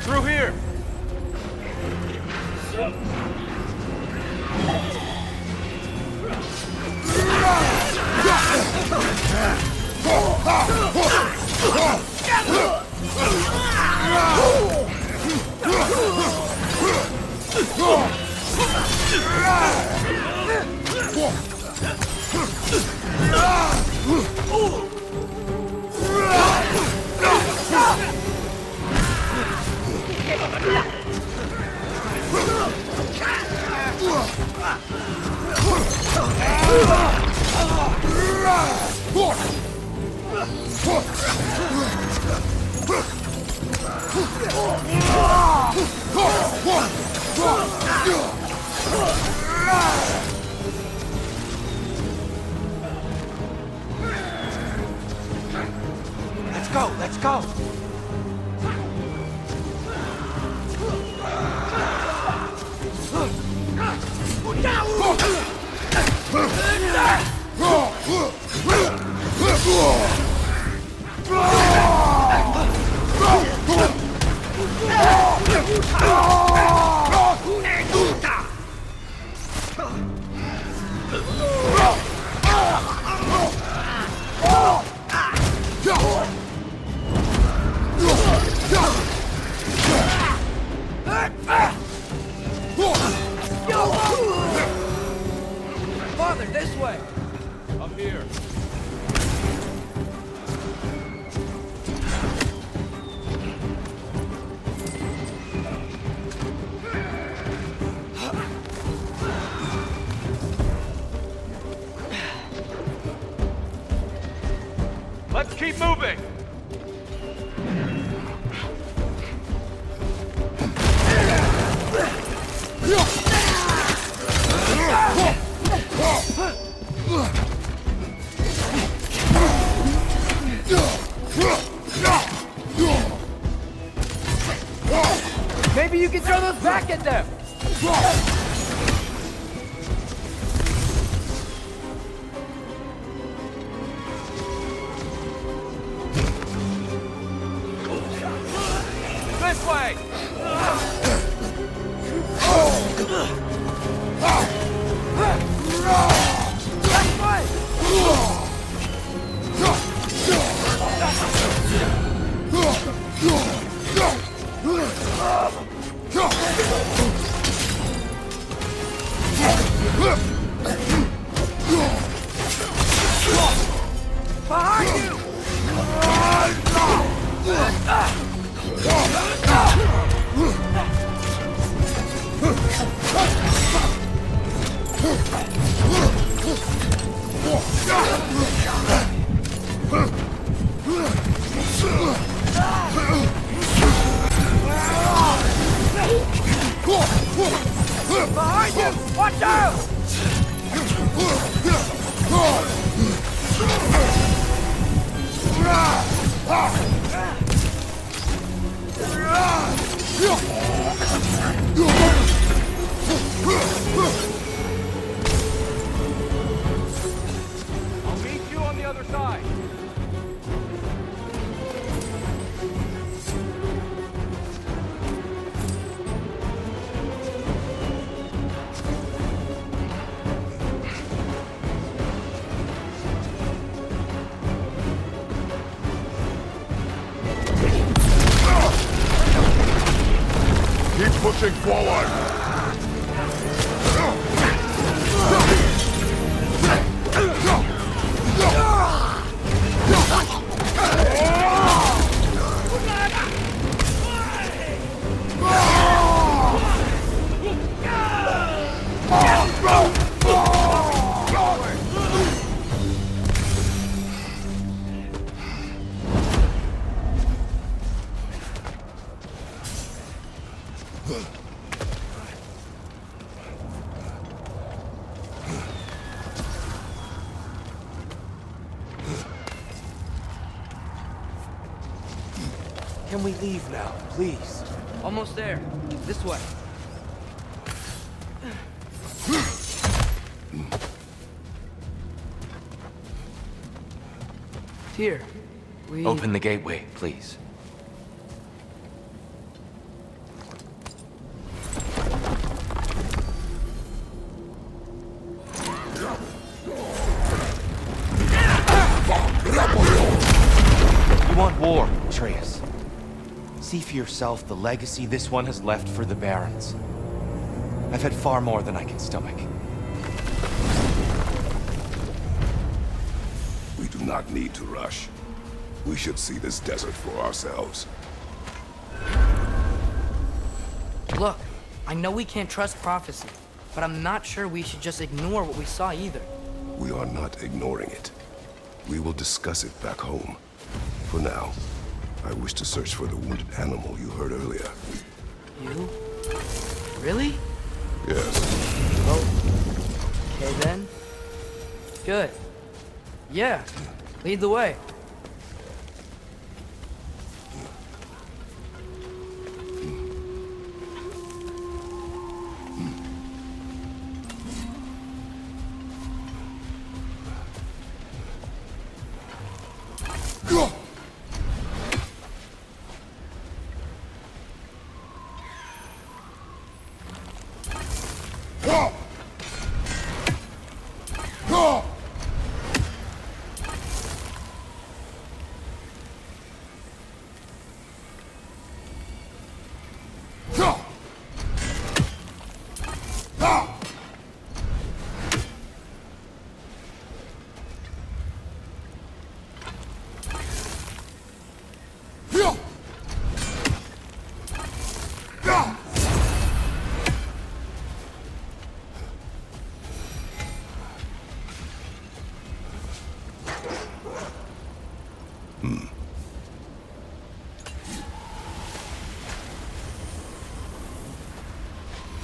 Through here! Let's go, let's go! Father, this way! Up here. Let's keep moving! Maybe you can throw those back at them! This way! Behind you! Behind you! Watch out! I'll meet you on the other side. Keep pushing forward! Can we leave now, please? Almost there. This way. Here. We... Open the gateway, please. You want war, Atreus. See for yourself the legacy this one has left for the Barons. I've had far more than I can stomach. We do not need to rush. We should see this desert for ourselves. Look, I know we can't trust prophecy, but I'm not sure we should just ignore what we saw either. We are not ignoring it. We will discuss it back home. For now, I wish to search for the wounded animal you heard earlier. You? Really? Yes. Oh. Okay then. Good. Yeah. Lead the way.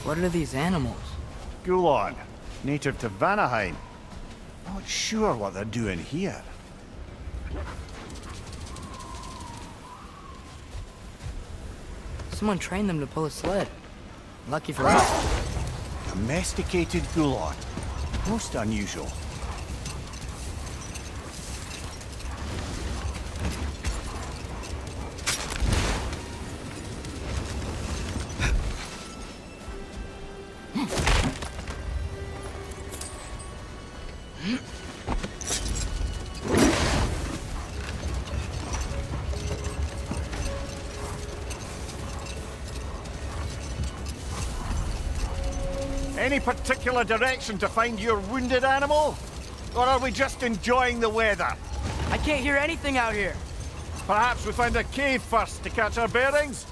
What are these animals? Gulon, native to Vanaheim. Not sure what they're doing here. Someone trained them to pull a sled. Lucky for us. Domesticated Gulon. Most unusual. Any particular direction to find your wounded animal? Or are we just enjoying the weather? I can't hear anything out here. Perhaps we find a cave first to catch our bearings?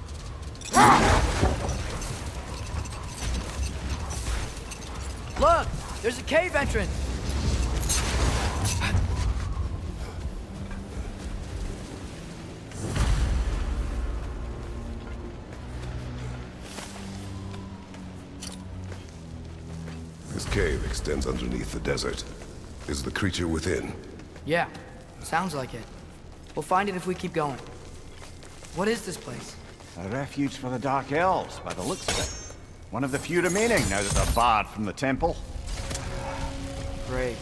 Look! There's a cave entrance! This cave extends underneath the desert. Is the creature within? Yeah, sounds like it. We'll find it if we keep going. What is this place? A refuge for the Dark Elves, by the looks of it. One of the few remaining now that they're barred from the temple. Great.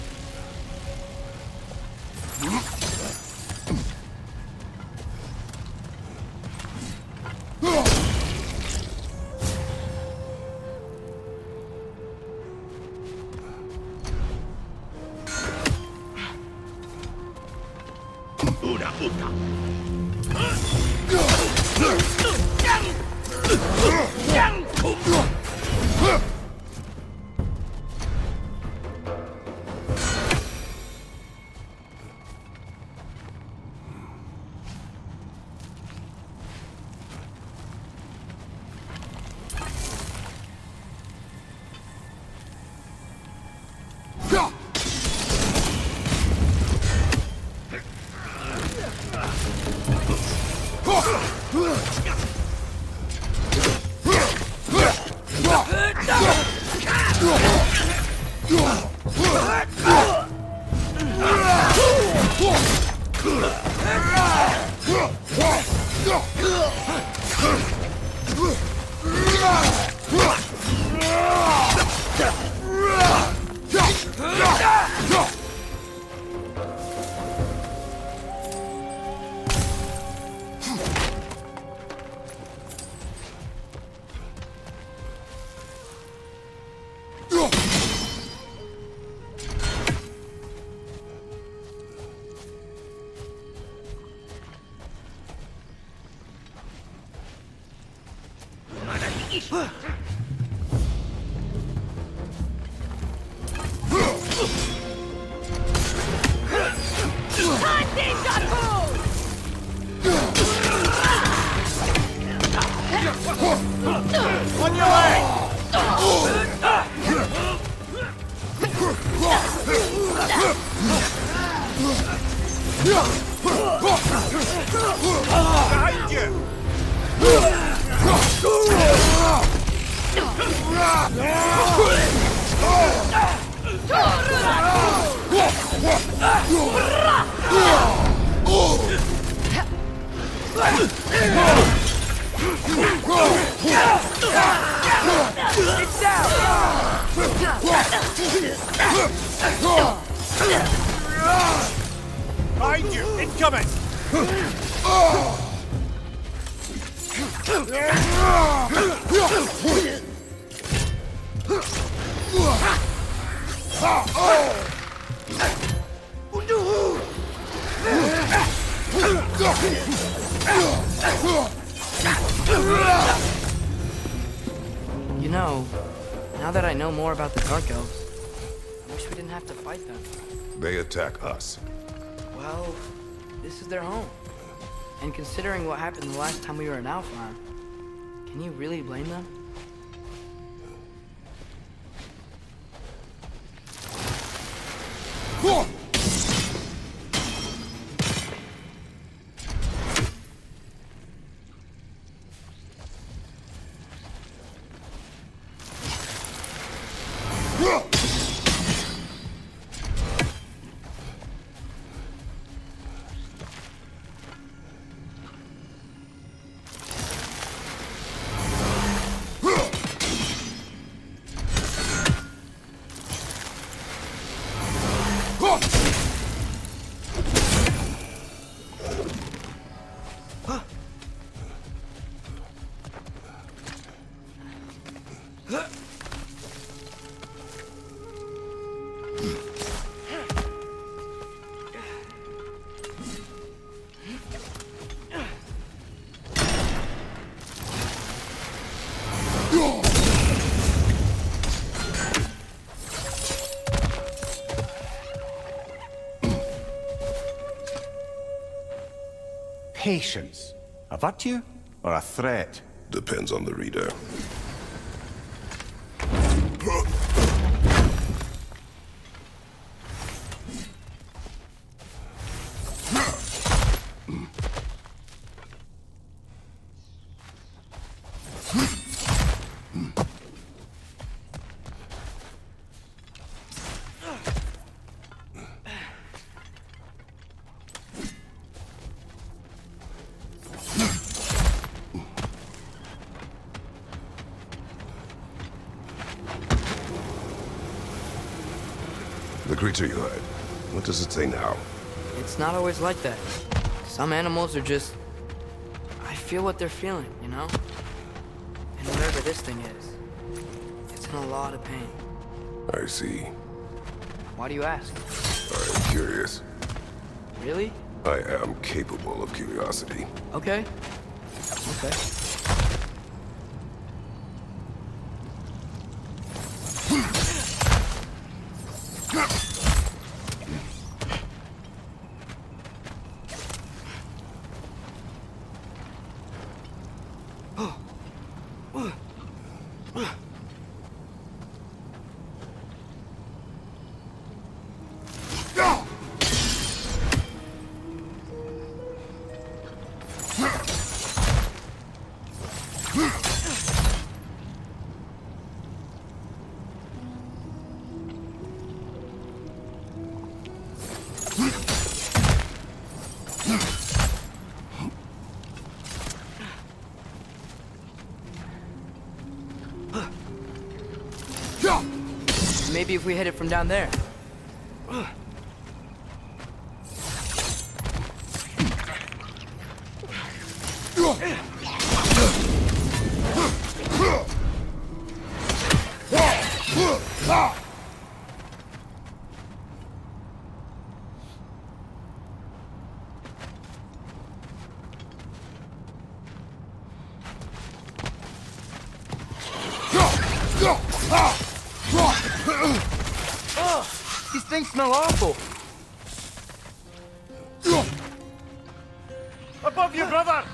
Behind you! It's down! Behind you! Incoming! You know, now that I know more about the Dark Elves, I wish we didn't have to fight them. They attack us. Well, this is their home. And considering what happened the last time we were in Alfheim, can you really blame them? Patience. A virtue or a threat? Depends on the reader. The creature you had, what does it say now? It's not always like that. Some animals are just... I feel what they're feeling, you know? And whatever this thing is, it's in a lot of pain. I see. Why do you ask? I am curious. Really? I am capable of curiosity. Okay. Okay. Maybe if we hit it from down there. These things smell awful. Above you, brother!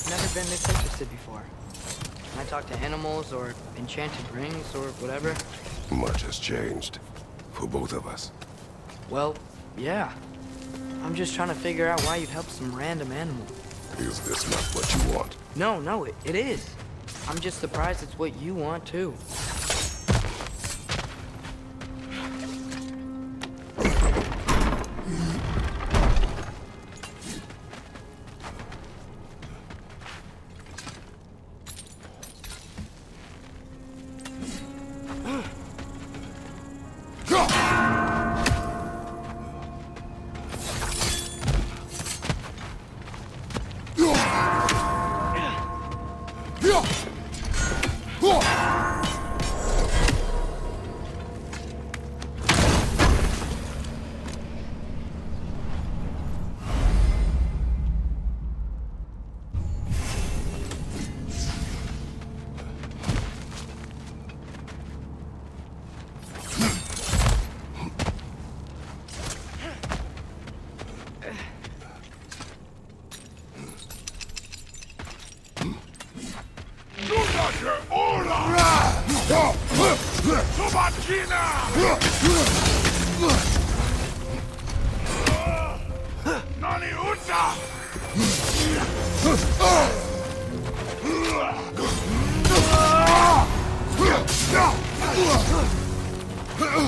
Never been this interested before. When I talk to animals or enchanted rings or whatever. Much has changed. For both of us. Well, yeah. I'm just trying to figure out why you'd help some random animal. Is this not what you want? No, it is. I'm just surprised it's what you want, too.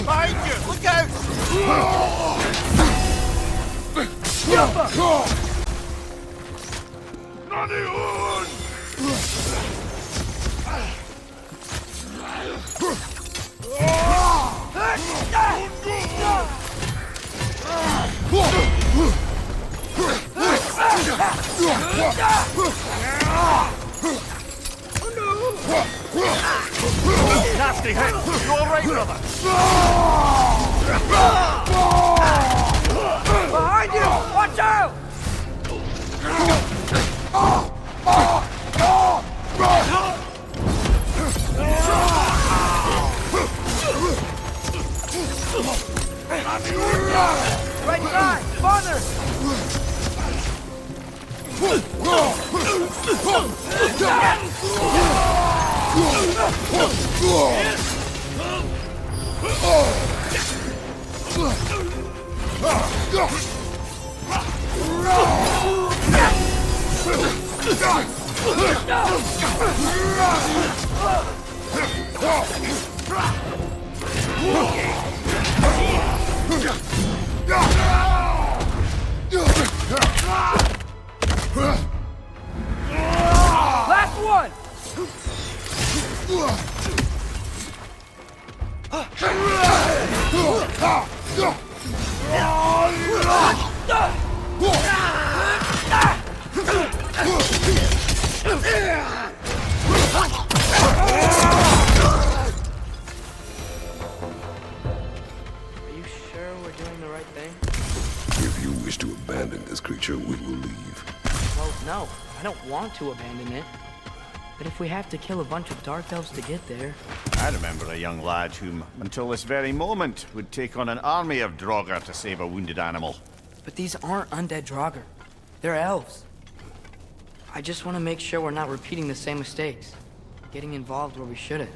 Behind you! Look out! Nasty hit! You alright, brother? Behind you! Watch out! Right side! Farther! Last one! Are you sure we're doing the right thing? If you wish to abandon this creature, we will leave. Well, no. I don't want to abandon it. But if we have to kill a bunch of dark elves to get there... I remember a young lad whom, until this very moment, would take on an army of Draugr to save a wounded animal. But these aren't undead Draugr. They're elves. I just want to make sure we're not repeating the same mistakes. Getting involved where we shouldn't.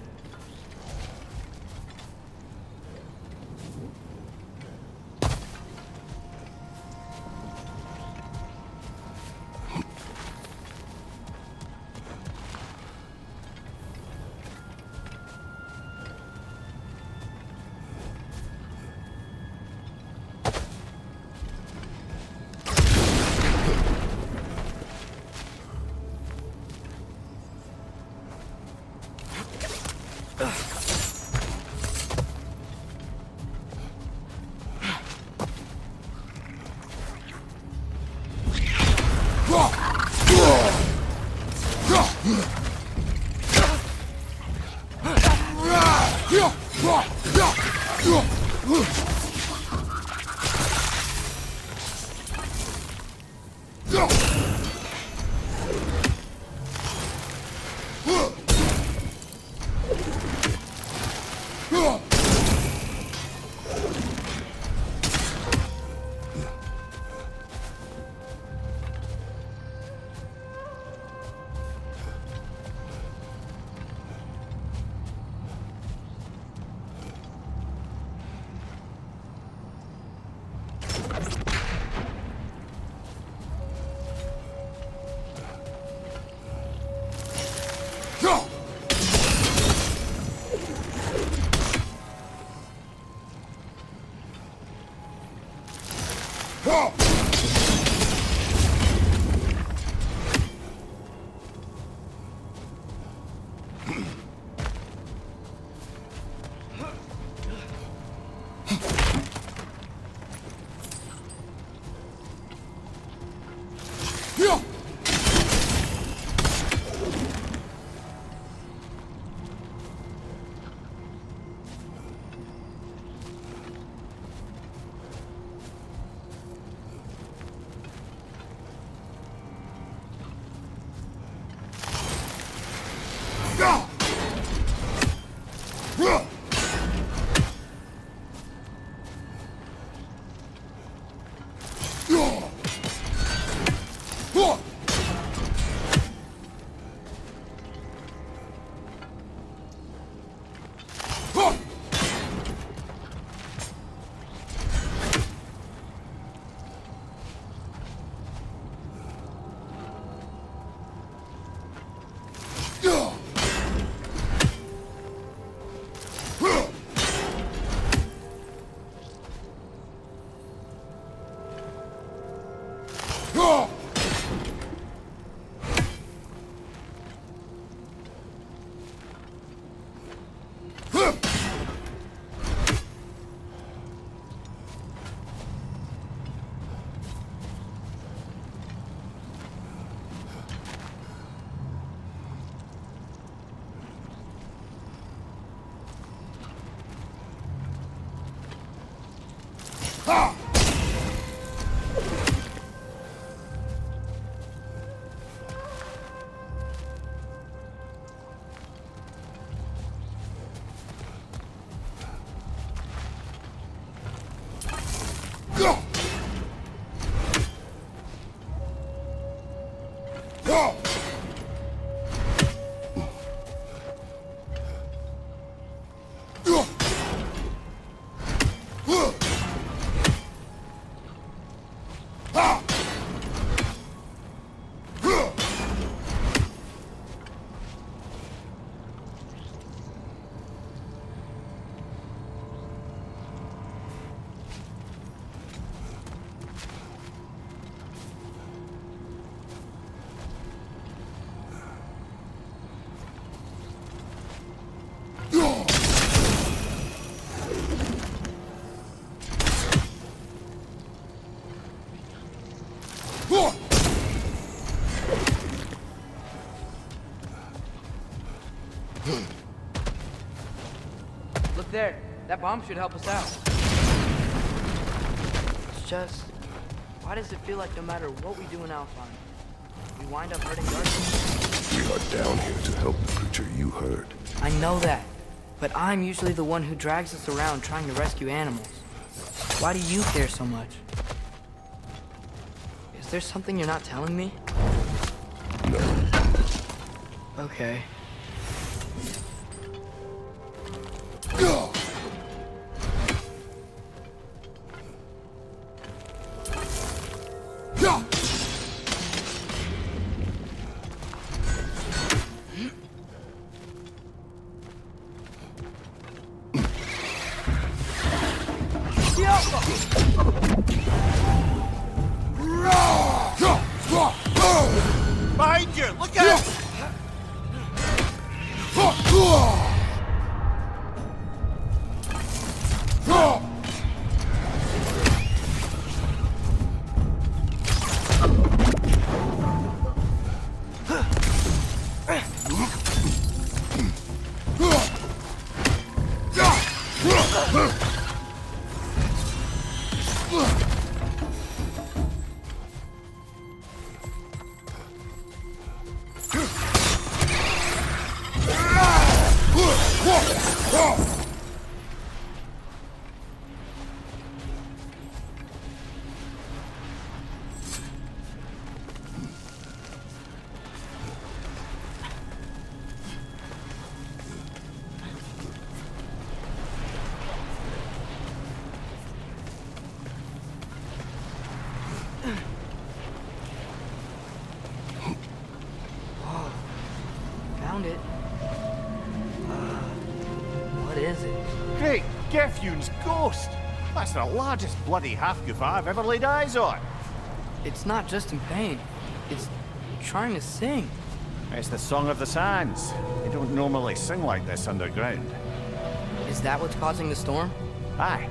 Look there. That bomb should help us out. It's just... why does it feel like no matter what we do in Alfheim, we wind up hurting Guardians? We are down here to help the creature you heard. I know that. But I'm usually the one who drags us around trying to rescue animals. Why do you care so much? Is there something you're not telling me? No. Okay. Behind you! Look out! Found it. What is it? Great Gefyun's ghost! That's the largest bloody half-goof I've ever laid eyes on. It's not just in pain. It's trying to sing. It's the Song of the Sands. They don't normally sing like this underground. Is that what's causing the storm? Aye.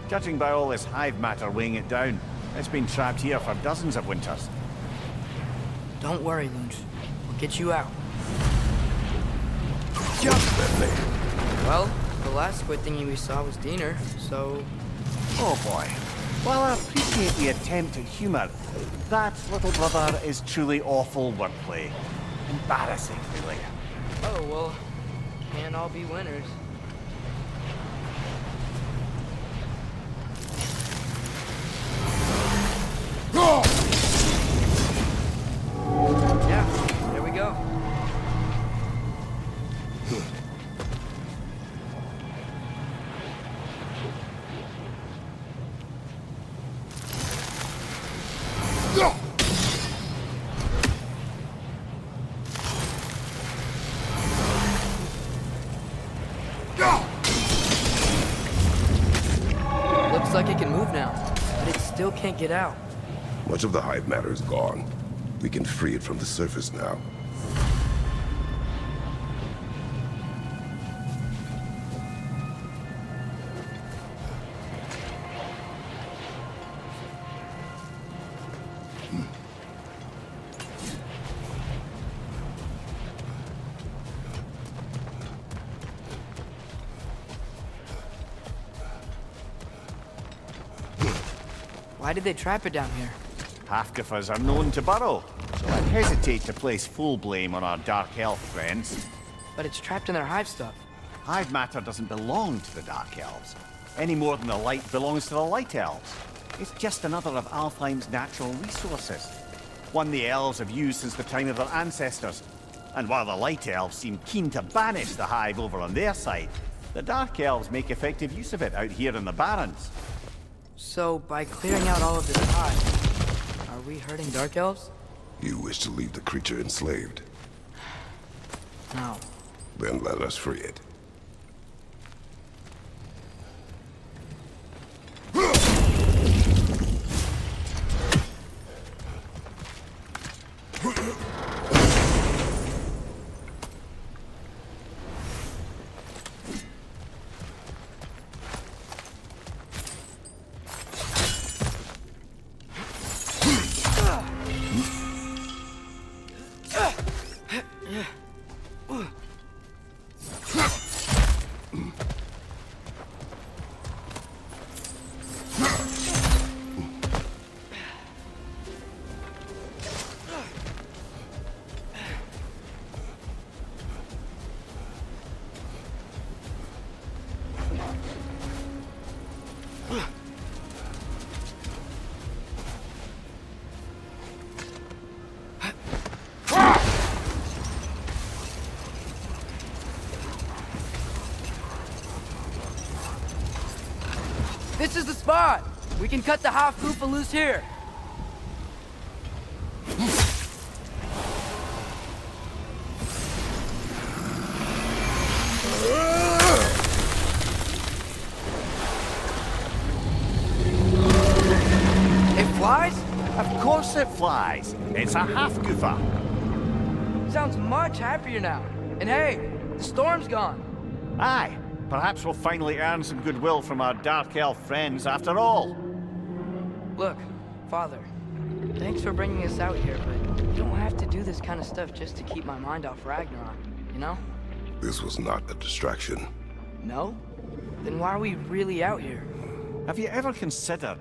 Judging by all this hive matter weighing it down, it's been trapped here for dozens of winters. Don't worry, Lunch. We'll get you out. Well, the last squid thingy we saw was Diener, so... Oh boy. While I appreciate the attempt at humor, that, little brother, is truly awful wordplay. Embarrassing, really. Oh, well, can't all be winners. Yeah, there we go. Looks like it can move now, but it still can't get out. Much of the hive matter is gone. We can free it from the surface now. Why did they trap it down here? Half-goofers are known to burrow, so I'd hesitate to place full blame on our dark elf friends. But it's trapped in their hive stuff. Hive matter doesn't belong to the Dark Elves, any more than the light belongs to the Light Elves. It's just another of Alfheim's natural resources. One the elves have used since the time of their ancestors. And while the Light Elves seem keen to banish the hive over on their side, the Dark Elves make effective use of it out here in the Barrens. So, by clearing out all of this hive, are we hurting Dark Elves? You wish to leave the creature enslaved? No. Then let us free it. This is the spot! We can cut the half-goofa loose here! It flies? Of course it flies. It's a half-goofa. Sounds much happier now. And hey, the storm's gone. Aye. Perhaps we'll finally earn some goodwill from our Dark Elf friends after all. Look, Father, thanks for bringing us out here, but you don't have to do this kind of stuff just to keep my mind off Ragnarok, you know? This was not a distraction. No? Then why are we really out here? Have you ever considered...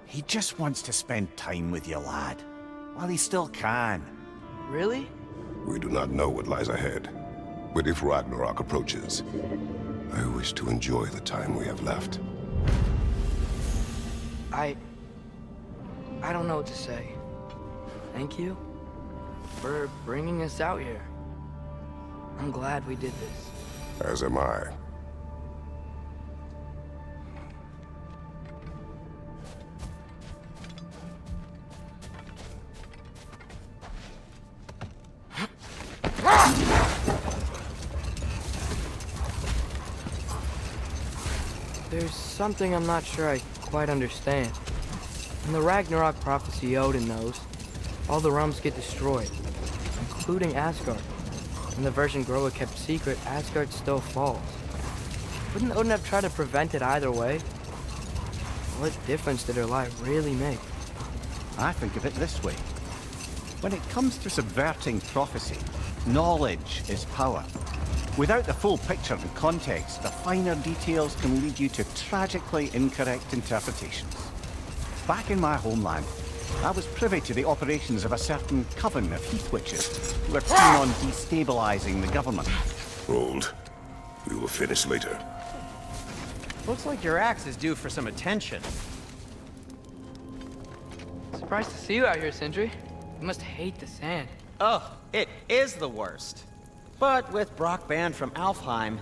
He just wants to spend time with you, lad. While he still can. Really? We do not know what lies ahead. But if Ragnarok approaches, I wish to enjoy the time we have left. I don't know what to say. Thank you for bringing us out here. I'm glad we did this. As am I. There's something I'm not sure I quite understand. In the Ragnarok prophecy Odin knows, all the realms get destroyed, including Asgard. In the version Groa kept secret, Asgard still falls. Wouldn't Odin have tried to prevent it either way? What difference did her lie really make? I think of it this way. When it comes to subverting prophecy, knowledge is power. Without the full picture and context, the finer details can lead you to tragically incorrect interpretations. Back in my homeland, I was privy to the operations of a certain coven of heath witches who were keen on destabilizing the government. Hold. We will finish later. Looks like your axe is due for some attention. Surprised to see you out here, Sindri. You must hate the sand. Oh, it is the worst. But with Brock banned from Alfheim,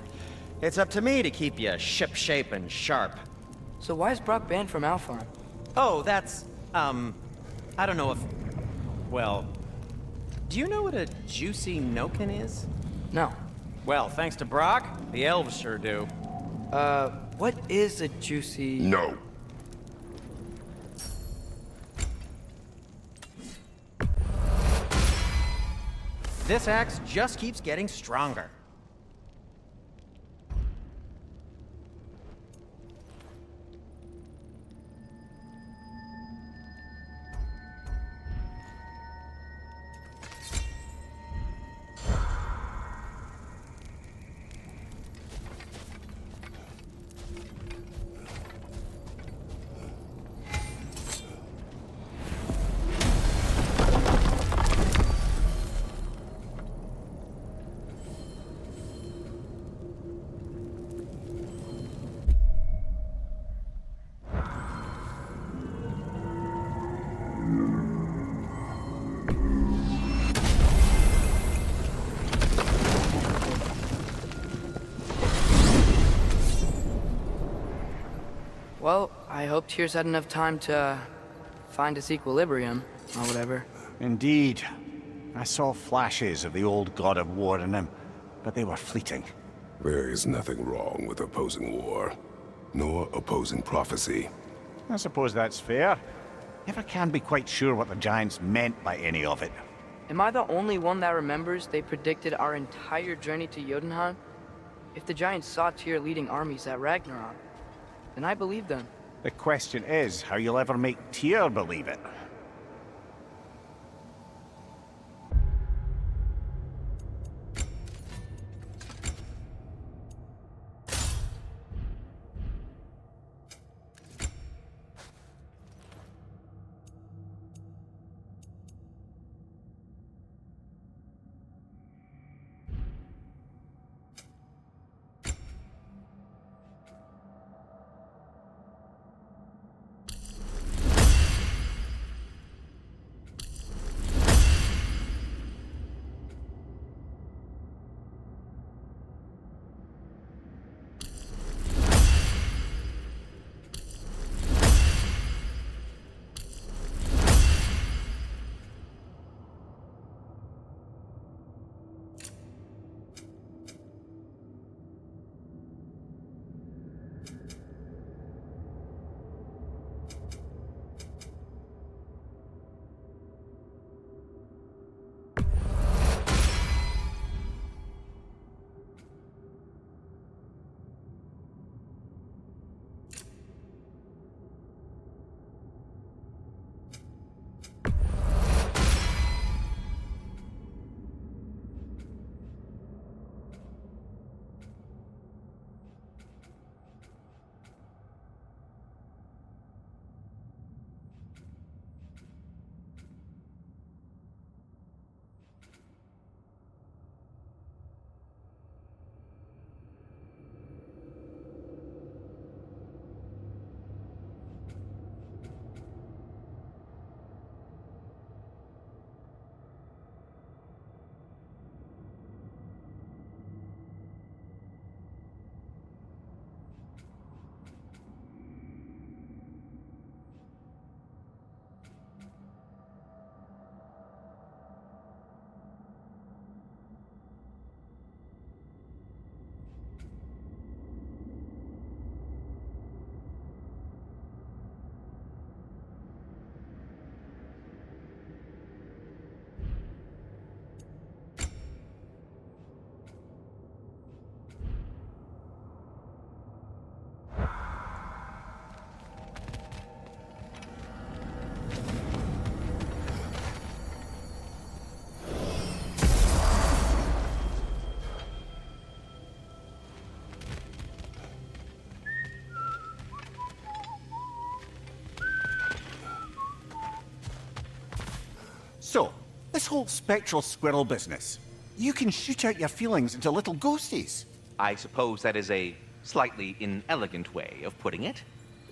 it's up to me to keep you shipshape and sharp. So why is Brock banned from Alfheim? Oh, that's, I don't know if... Well, do you know what a juicy noken is? No. Well, thanks to Brock, the elves sure do. What is a juicy... No. This axe just keeps getting stronger. Well, I hope Tyr's had enough time to find its equilibrium, or whatever. Indeed. I saw flashes of the old god of war in him, but they were fleeting. There is nothing wrong with opposing war, nor opposing prophecy. I suppose that's fair. Never can be quite sure what the Giants meant by any of it. Am I the only one that remembers they predicted our entire journey to Jotunheim? If the Giants saw Tyr leading armies at Ragnarok, then I believe them. The question is how you'll ever make Tyr believe it. So, this whole spectral squirrel business. You can shoot out your feelings into little ghosties. I suppose that is a slightly inelegant way of putting it.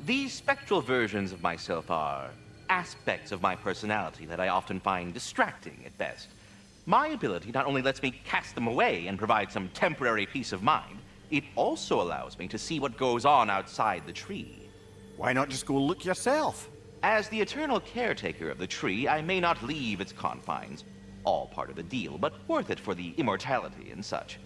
These spectral versions of myself are aspects of my personality that I often find distracting at best. My ability not only lets me cast them away and provide some temporary peace of mind, it also allows me to see what goes on outside the tree. Why not just go look yourself? As the eternal caretaker of the tree, I may not leave its confines. All part of the deal, but worth it for the immortality and such.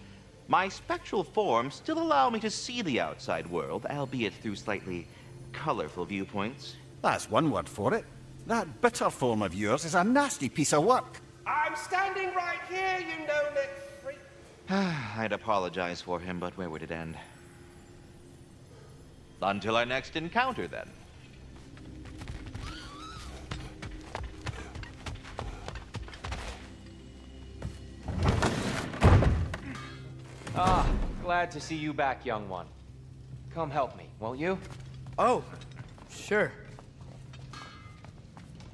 My spectral forms still allow me to see the outside world, albeit through slightly colorful viewpoints. That's one word for it. That bitter form of yours is a nasty piece of work. I'm standing right here, you no-neck freak. I'd apologize for him, but where would it end? Until our next encounter, then. Ah, glad to see you back, young one. Come help me, won't you? Oh, sure.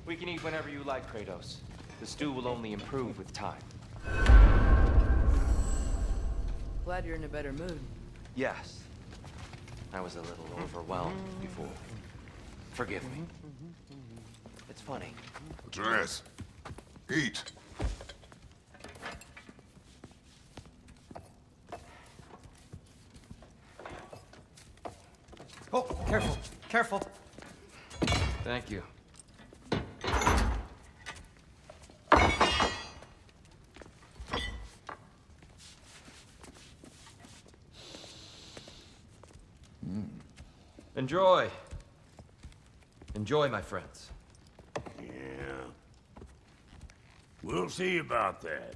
We can eat whenever you like, Kratos. The stew will only improve with time. Glad you're in a better mood. Yes. I was a little overwhelmed before. Forgive me. It's funny. Atreus, eat. Oh, careful, careful. Thank you. Enjoy. Enjoy, my friends. Yeah. We'll see about that.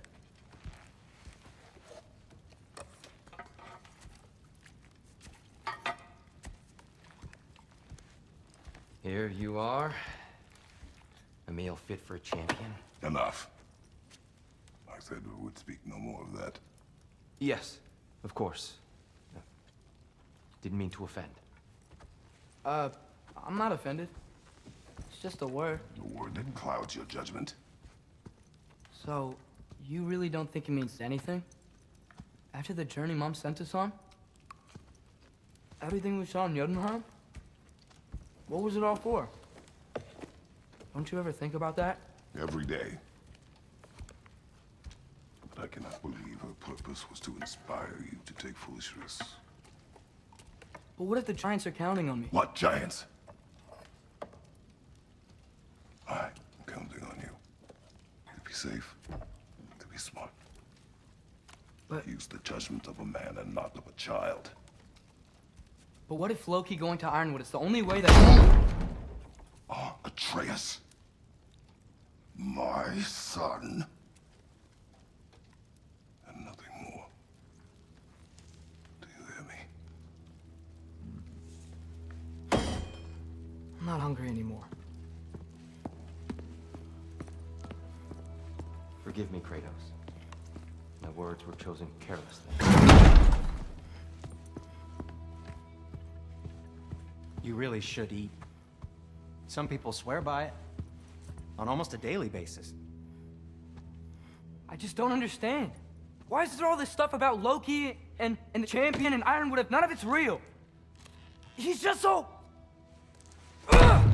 Here you are. A meal fit for a champion. Enough. I said we would speak no more of that. Yes, of course. Didn't mean to offend. I'm not offended. It's just a word. A word that clouds your judgment. So, you really don't think it means anything? After the journey Mom sent us on? Everything we saw in Jotunheim? What was it all for? Don't you ever think about that? Every day. But I cannot believe her purpose was to inspire you to take foolish risks. But what if the Giants are counting on me? What giants? I'm counting on you. To be safe, to be smart. But- Use the judgment of a man and not of a child. But what if Loki going to Ironwood is the only way that... Oh, Atreus. My son. And nothing more. Do you hear me? I'm not hungry anymore. Forgive me, Kratos. My words were chosen carelessly. You really should eat. Some people swear by it. On almost a daily basis. I just don't understand. Why is there all this stuff about Loki and the champion and Ironwood if none of it's real? He's just so... Ugh!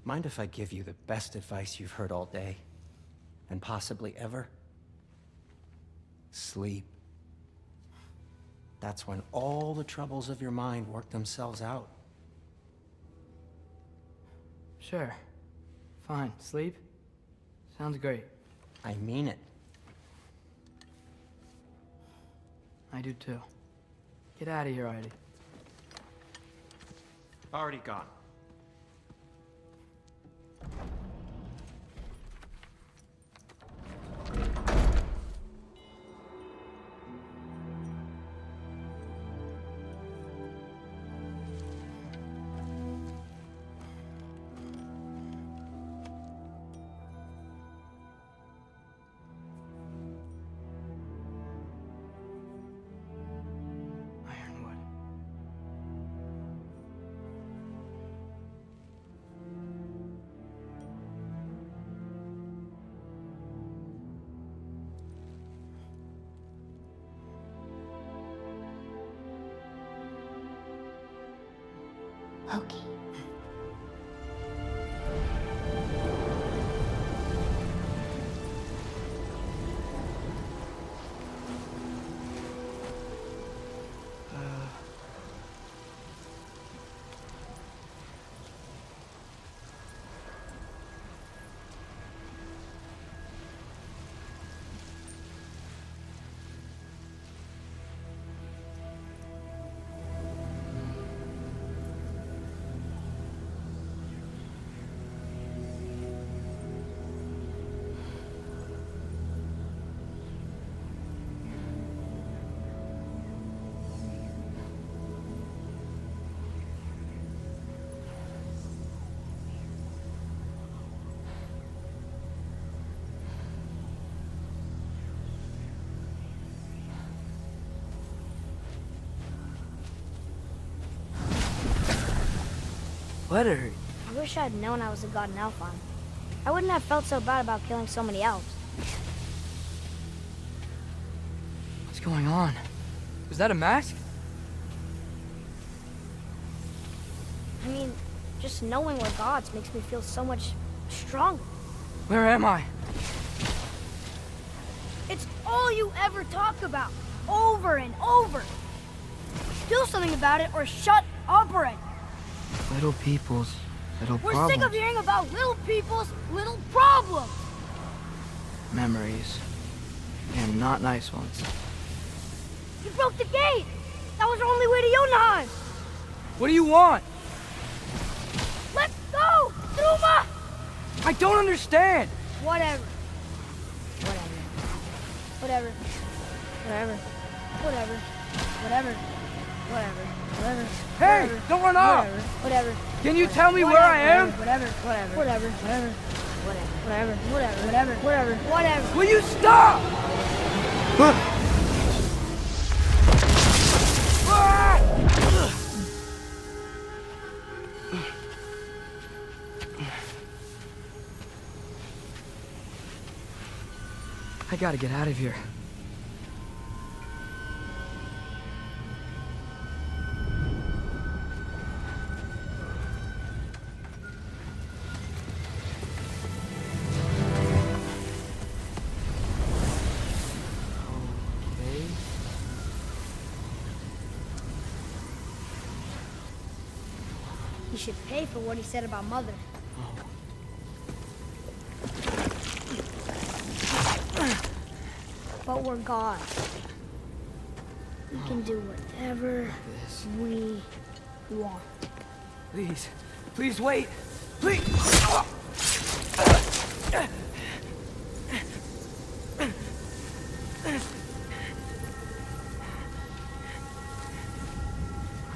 Mind if I give you the best advice you've heard all day? And possibly ever? Sleep. That's when all the troubles of your mind work themselves out. Sure. Fine. Sleep? Sounds great. I mean it. I do too. Get out of here, Heidi. Already gone. Okay. What hurt? I wish I had known I was a god in Alfheim. I wouldn't have felt so bad about killing so many elves. What's going on? Was that a mask? I mean, just knowing we're gods makes me feel so much stronger. Where am I? It's all you ever talk about, over and over. Do something about it or shut up already. Little people's little We're problems. sick of hearing about little people's little problems. Memories. And not nice ones. You broke the gate. That was our only way to Jotunheim. What do you want? Let's go, Truma! I don't understand. Whatever. Whatever. Whatever. Whatever. Whatever. Whatever. Whatever. Hey, don't run off. Whatever. Can you tell me where I am? Whatever. Whatever. Whatever. Whatever. Whatever. Whatever. Whatever. Whatever. Whatever. Will you stop? I gotta get out of here. Okay. He should pay for what he said about Mother. But we're gods. We can do whatever we want. Please, please wait. Please. Why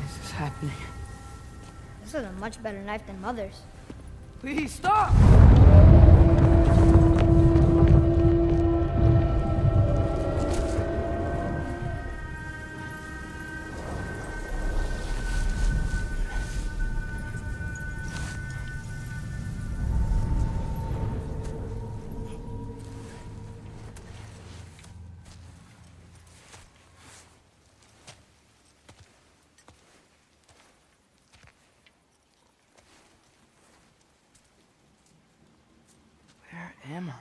is this happening? This is a much better knife than Mother's. Please stop! Where am I?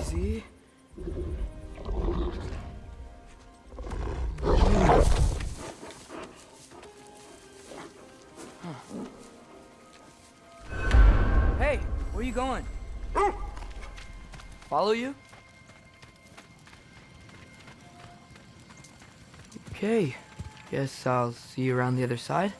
Easy. Hey, where you going? Follow you? Okay, guess I'll see you around the other side.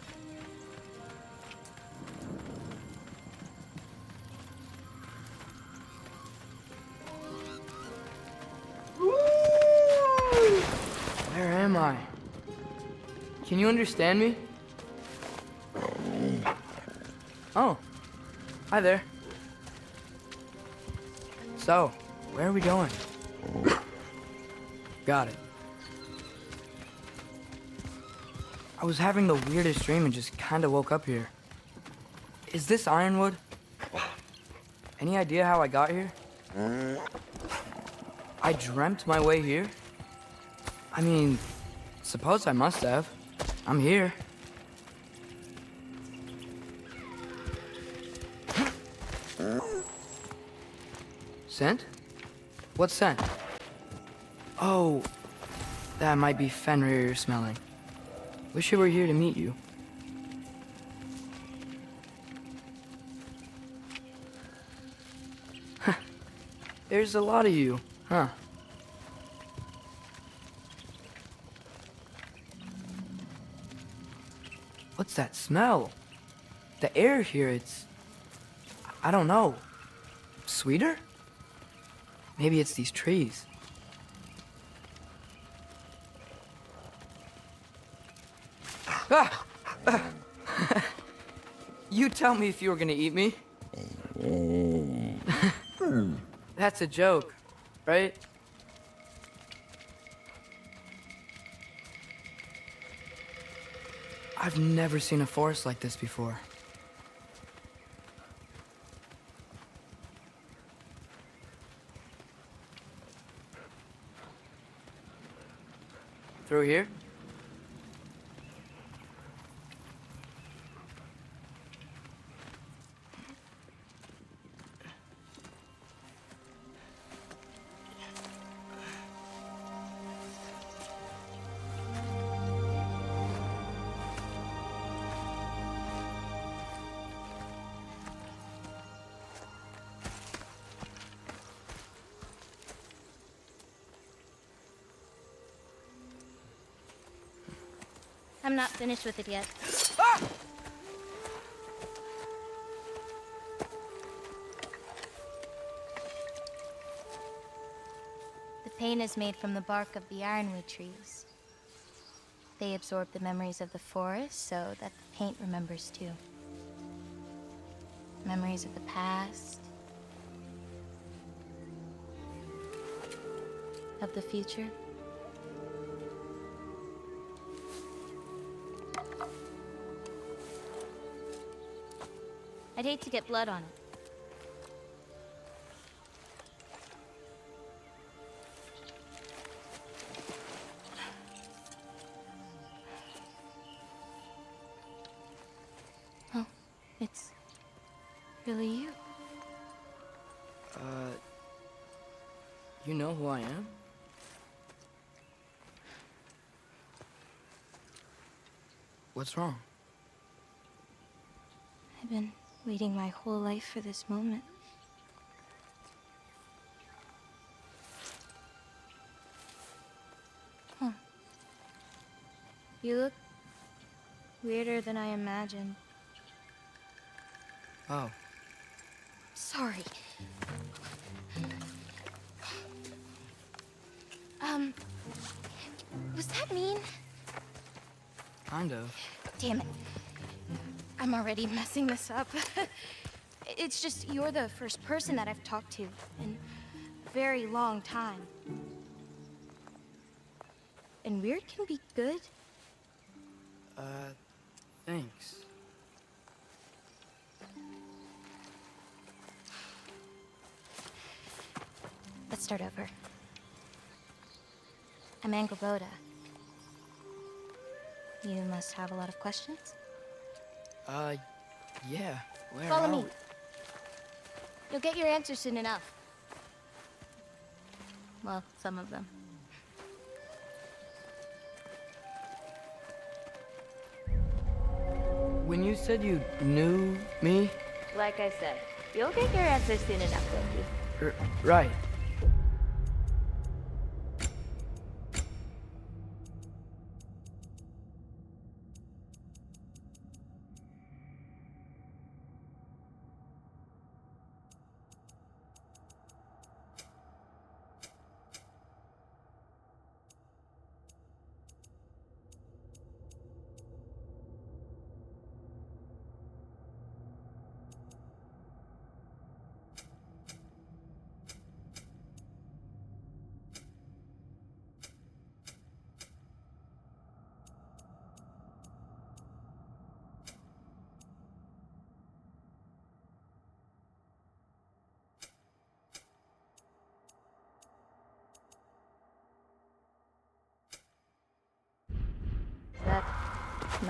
Where am I? Can you understand me? Oh, hi there. So, where are we going? Got it. I was having the weirdest dream and just kinda woke up here. Is this Ironwood? Any idea how I got here? I dreamt my way here? I mean, suppose I must have. I'm here. Scent? What scent? Oh, that might be Fenrir you're smelling. Wish I were here to meet you. There's a lot of you, huh? What's that smell? The air here, I don't know. Sweeter? Maybe it's these trees. Ah! You tell me if you were gonna eat me. That's a joke, right? I've never seen a forest like this before. Through here? I'm not finished with it yet. Ah! The paint is made from the bark of the ironwood trees. They absorb the memories of the forest so that the paint remembers too. Memories of the past, of the future. I'd hate to get blood on it. Oh, it's really you. You know who I am? What's wrong? I've been waiting my whole life for this moment. Huh. You look weirder than I imagined. Oh. Sorry. Was that mean? Kind of. Damn it. I'm already messing this up. It's just you're the first person that I've talked to in a very long time. And weird can be good. Thanks. Let's start over. I'm Angelboda. You must have a lot of questions? Yeah. Where Follow are me. we? You'll get your answers soon enough. Well, some of them. When you said you knew me? Like I said, you'll get your answers soon enough, Loki. Right.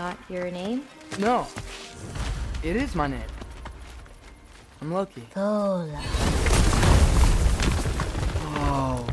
not your name? No. It is my name. I'm Loki. Hola. Oh.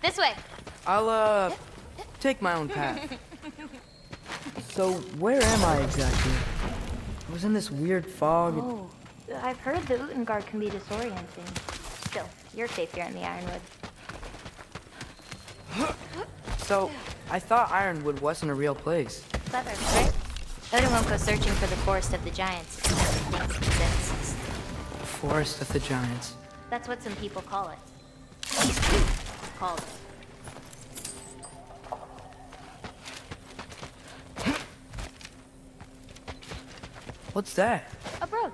This way. I'll, take my own path. So, where am I exactly? I was in this weird fog. Oh, I've heard the Utengard can be disorienting. Still, you're safe here in the Ironwood. So, I thought Ironwood wasn't a real place. Clever, right? Odin won't go searching for the Forest of the Giants if he never thinks it exists. Forest of the Giants. That's what some people call it. Called it. What's that? A brooch.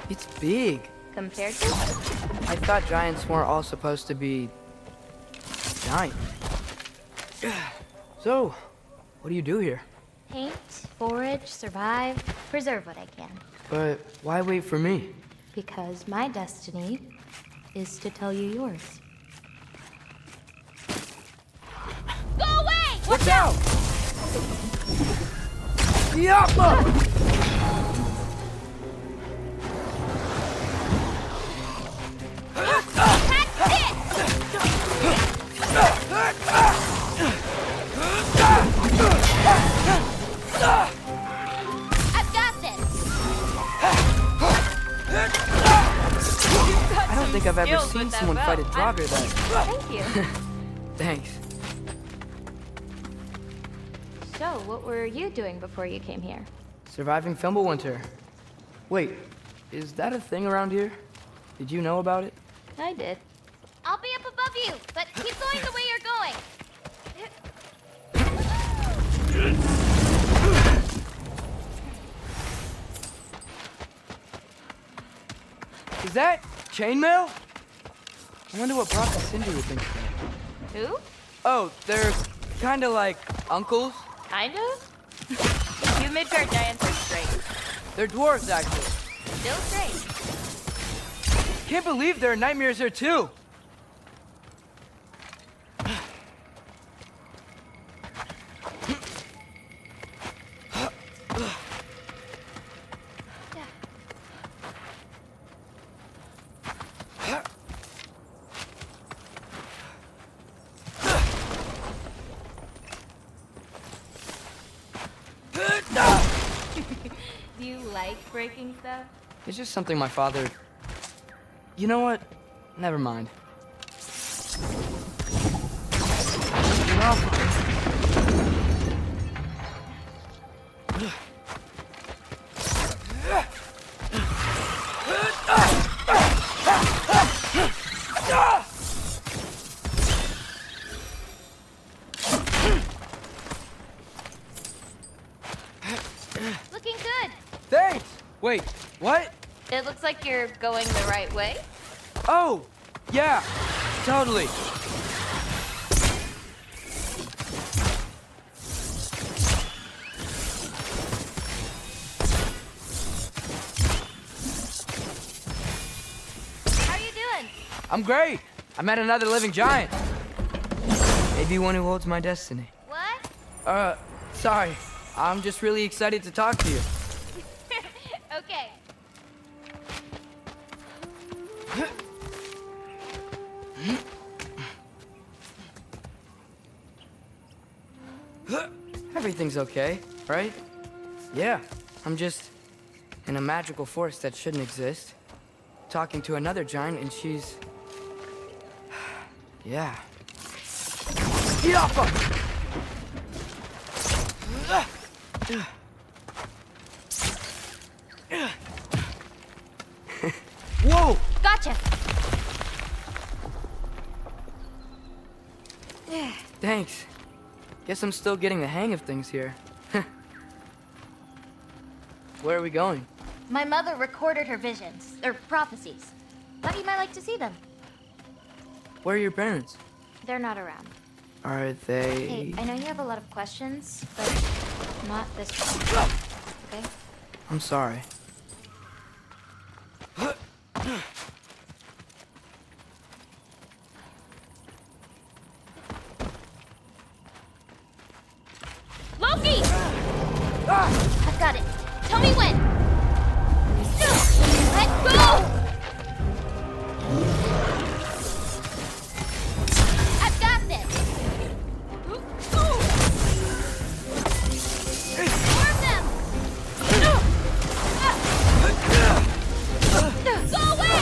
It's big. Compared to? I thought giants weren't all supposed to be giant. So, what do you do here? Paint, forage, survive, preserve what I can. But why wait for me? Because my destiny is to tell you yours. Go away! Watch out! Yappa! I've got this! I don't think I've ever seen someone fight a Draugr that. Thank you. Thanks. So, what were you doing before you came here? Surviving Fimbulwinter. Wait, is that a thing around here? Did you know about it? I did. I'll be up above you, but keep going the way you're going. Is that chainmail? I wonder what Brock and Cindy would think of that. Who? Oh, they're kind of like uncles. Kind of? You Midgard giants are straight. They're dwarves, actually. Still straight. Can't believe there are nightmares here, too. Do you like breaking stuff? It's just something my father... You know what? Never mind. Looking good. Thanks! Wait, what? It looks like you're going the right way. Oh, yeah, totally. How are you doing? I'm great. I met another living giant. Maybe one who holds my destiny. What? Sorry. I'm just really excited to talk to you. Okay. Everything's okay, right? Yeah, I'm just in a magical forest that shouldn't exist. Talking to another giant and she's... Yeah. Whoa! Gotcha! Thanks. Guess I'm still getting the hang of things here. Where are we going? My mother recorded her visions, or prophecies. Thought you might like to see them. Where are your parents? They're not around. Are they... Hey, I know you have a lot of questions, but not this one. Okay? I'm sorry. Loki! I've got it. Tell me when. Let go! I've got this. Warn them! Go away!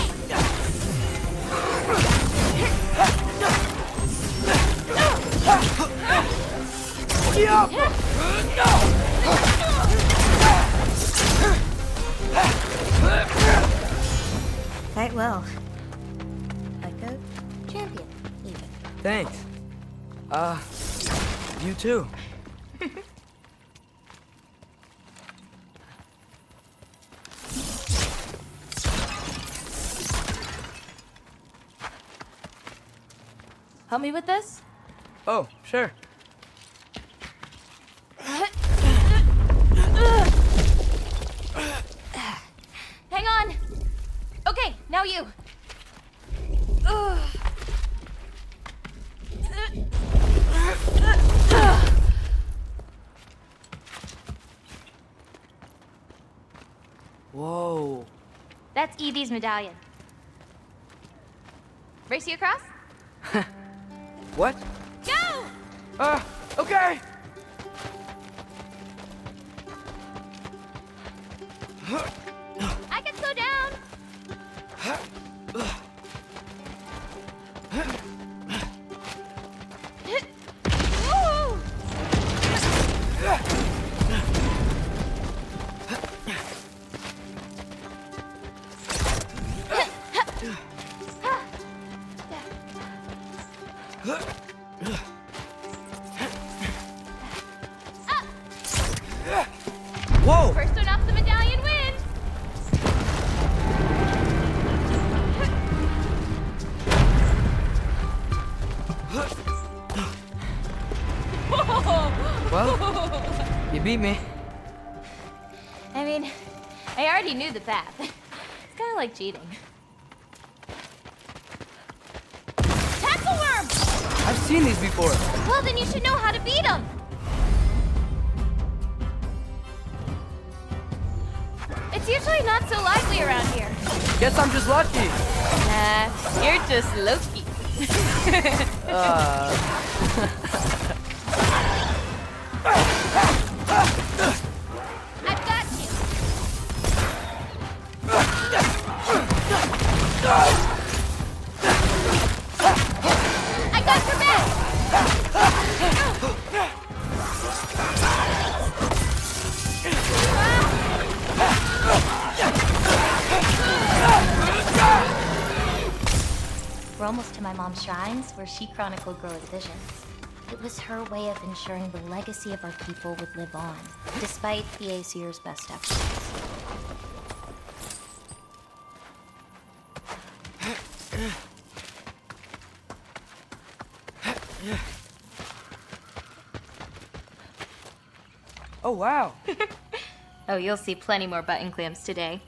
Quite well. Like a champion, even. Thanks. You too. Help me with this? Oh, sure. Hang on. Okay, now you. Whoa. That's Evie's medallion. Race you across? What? Go! Okay. I can slow down. Woo! Whoa! First one off the medallion wins. Well, you beat me. I mean, I already knew the path. It's kind of like cheating. Tackle worm! I've seen these before. Well, then you should know how to beat them. It's usually not so lively around here. Guess I'm just lucky. Nah, you're just Loki. I've got you. I got your back. We're almost to my mom's shrines, where she chronicled Groa's visions. It was her way of ensuring the legacy of our people would live on, despite the Aesir's best efforts. Oh, wow. Oh, you'll see plenty more button clamps today.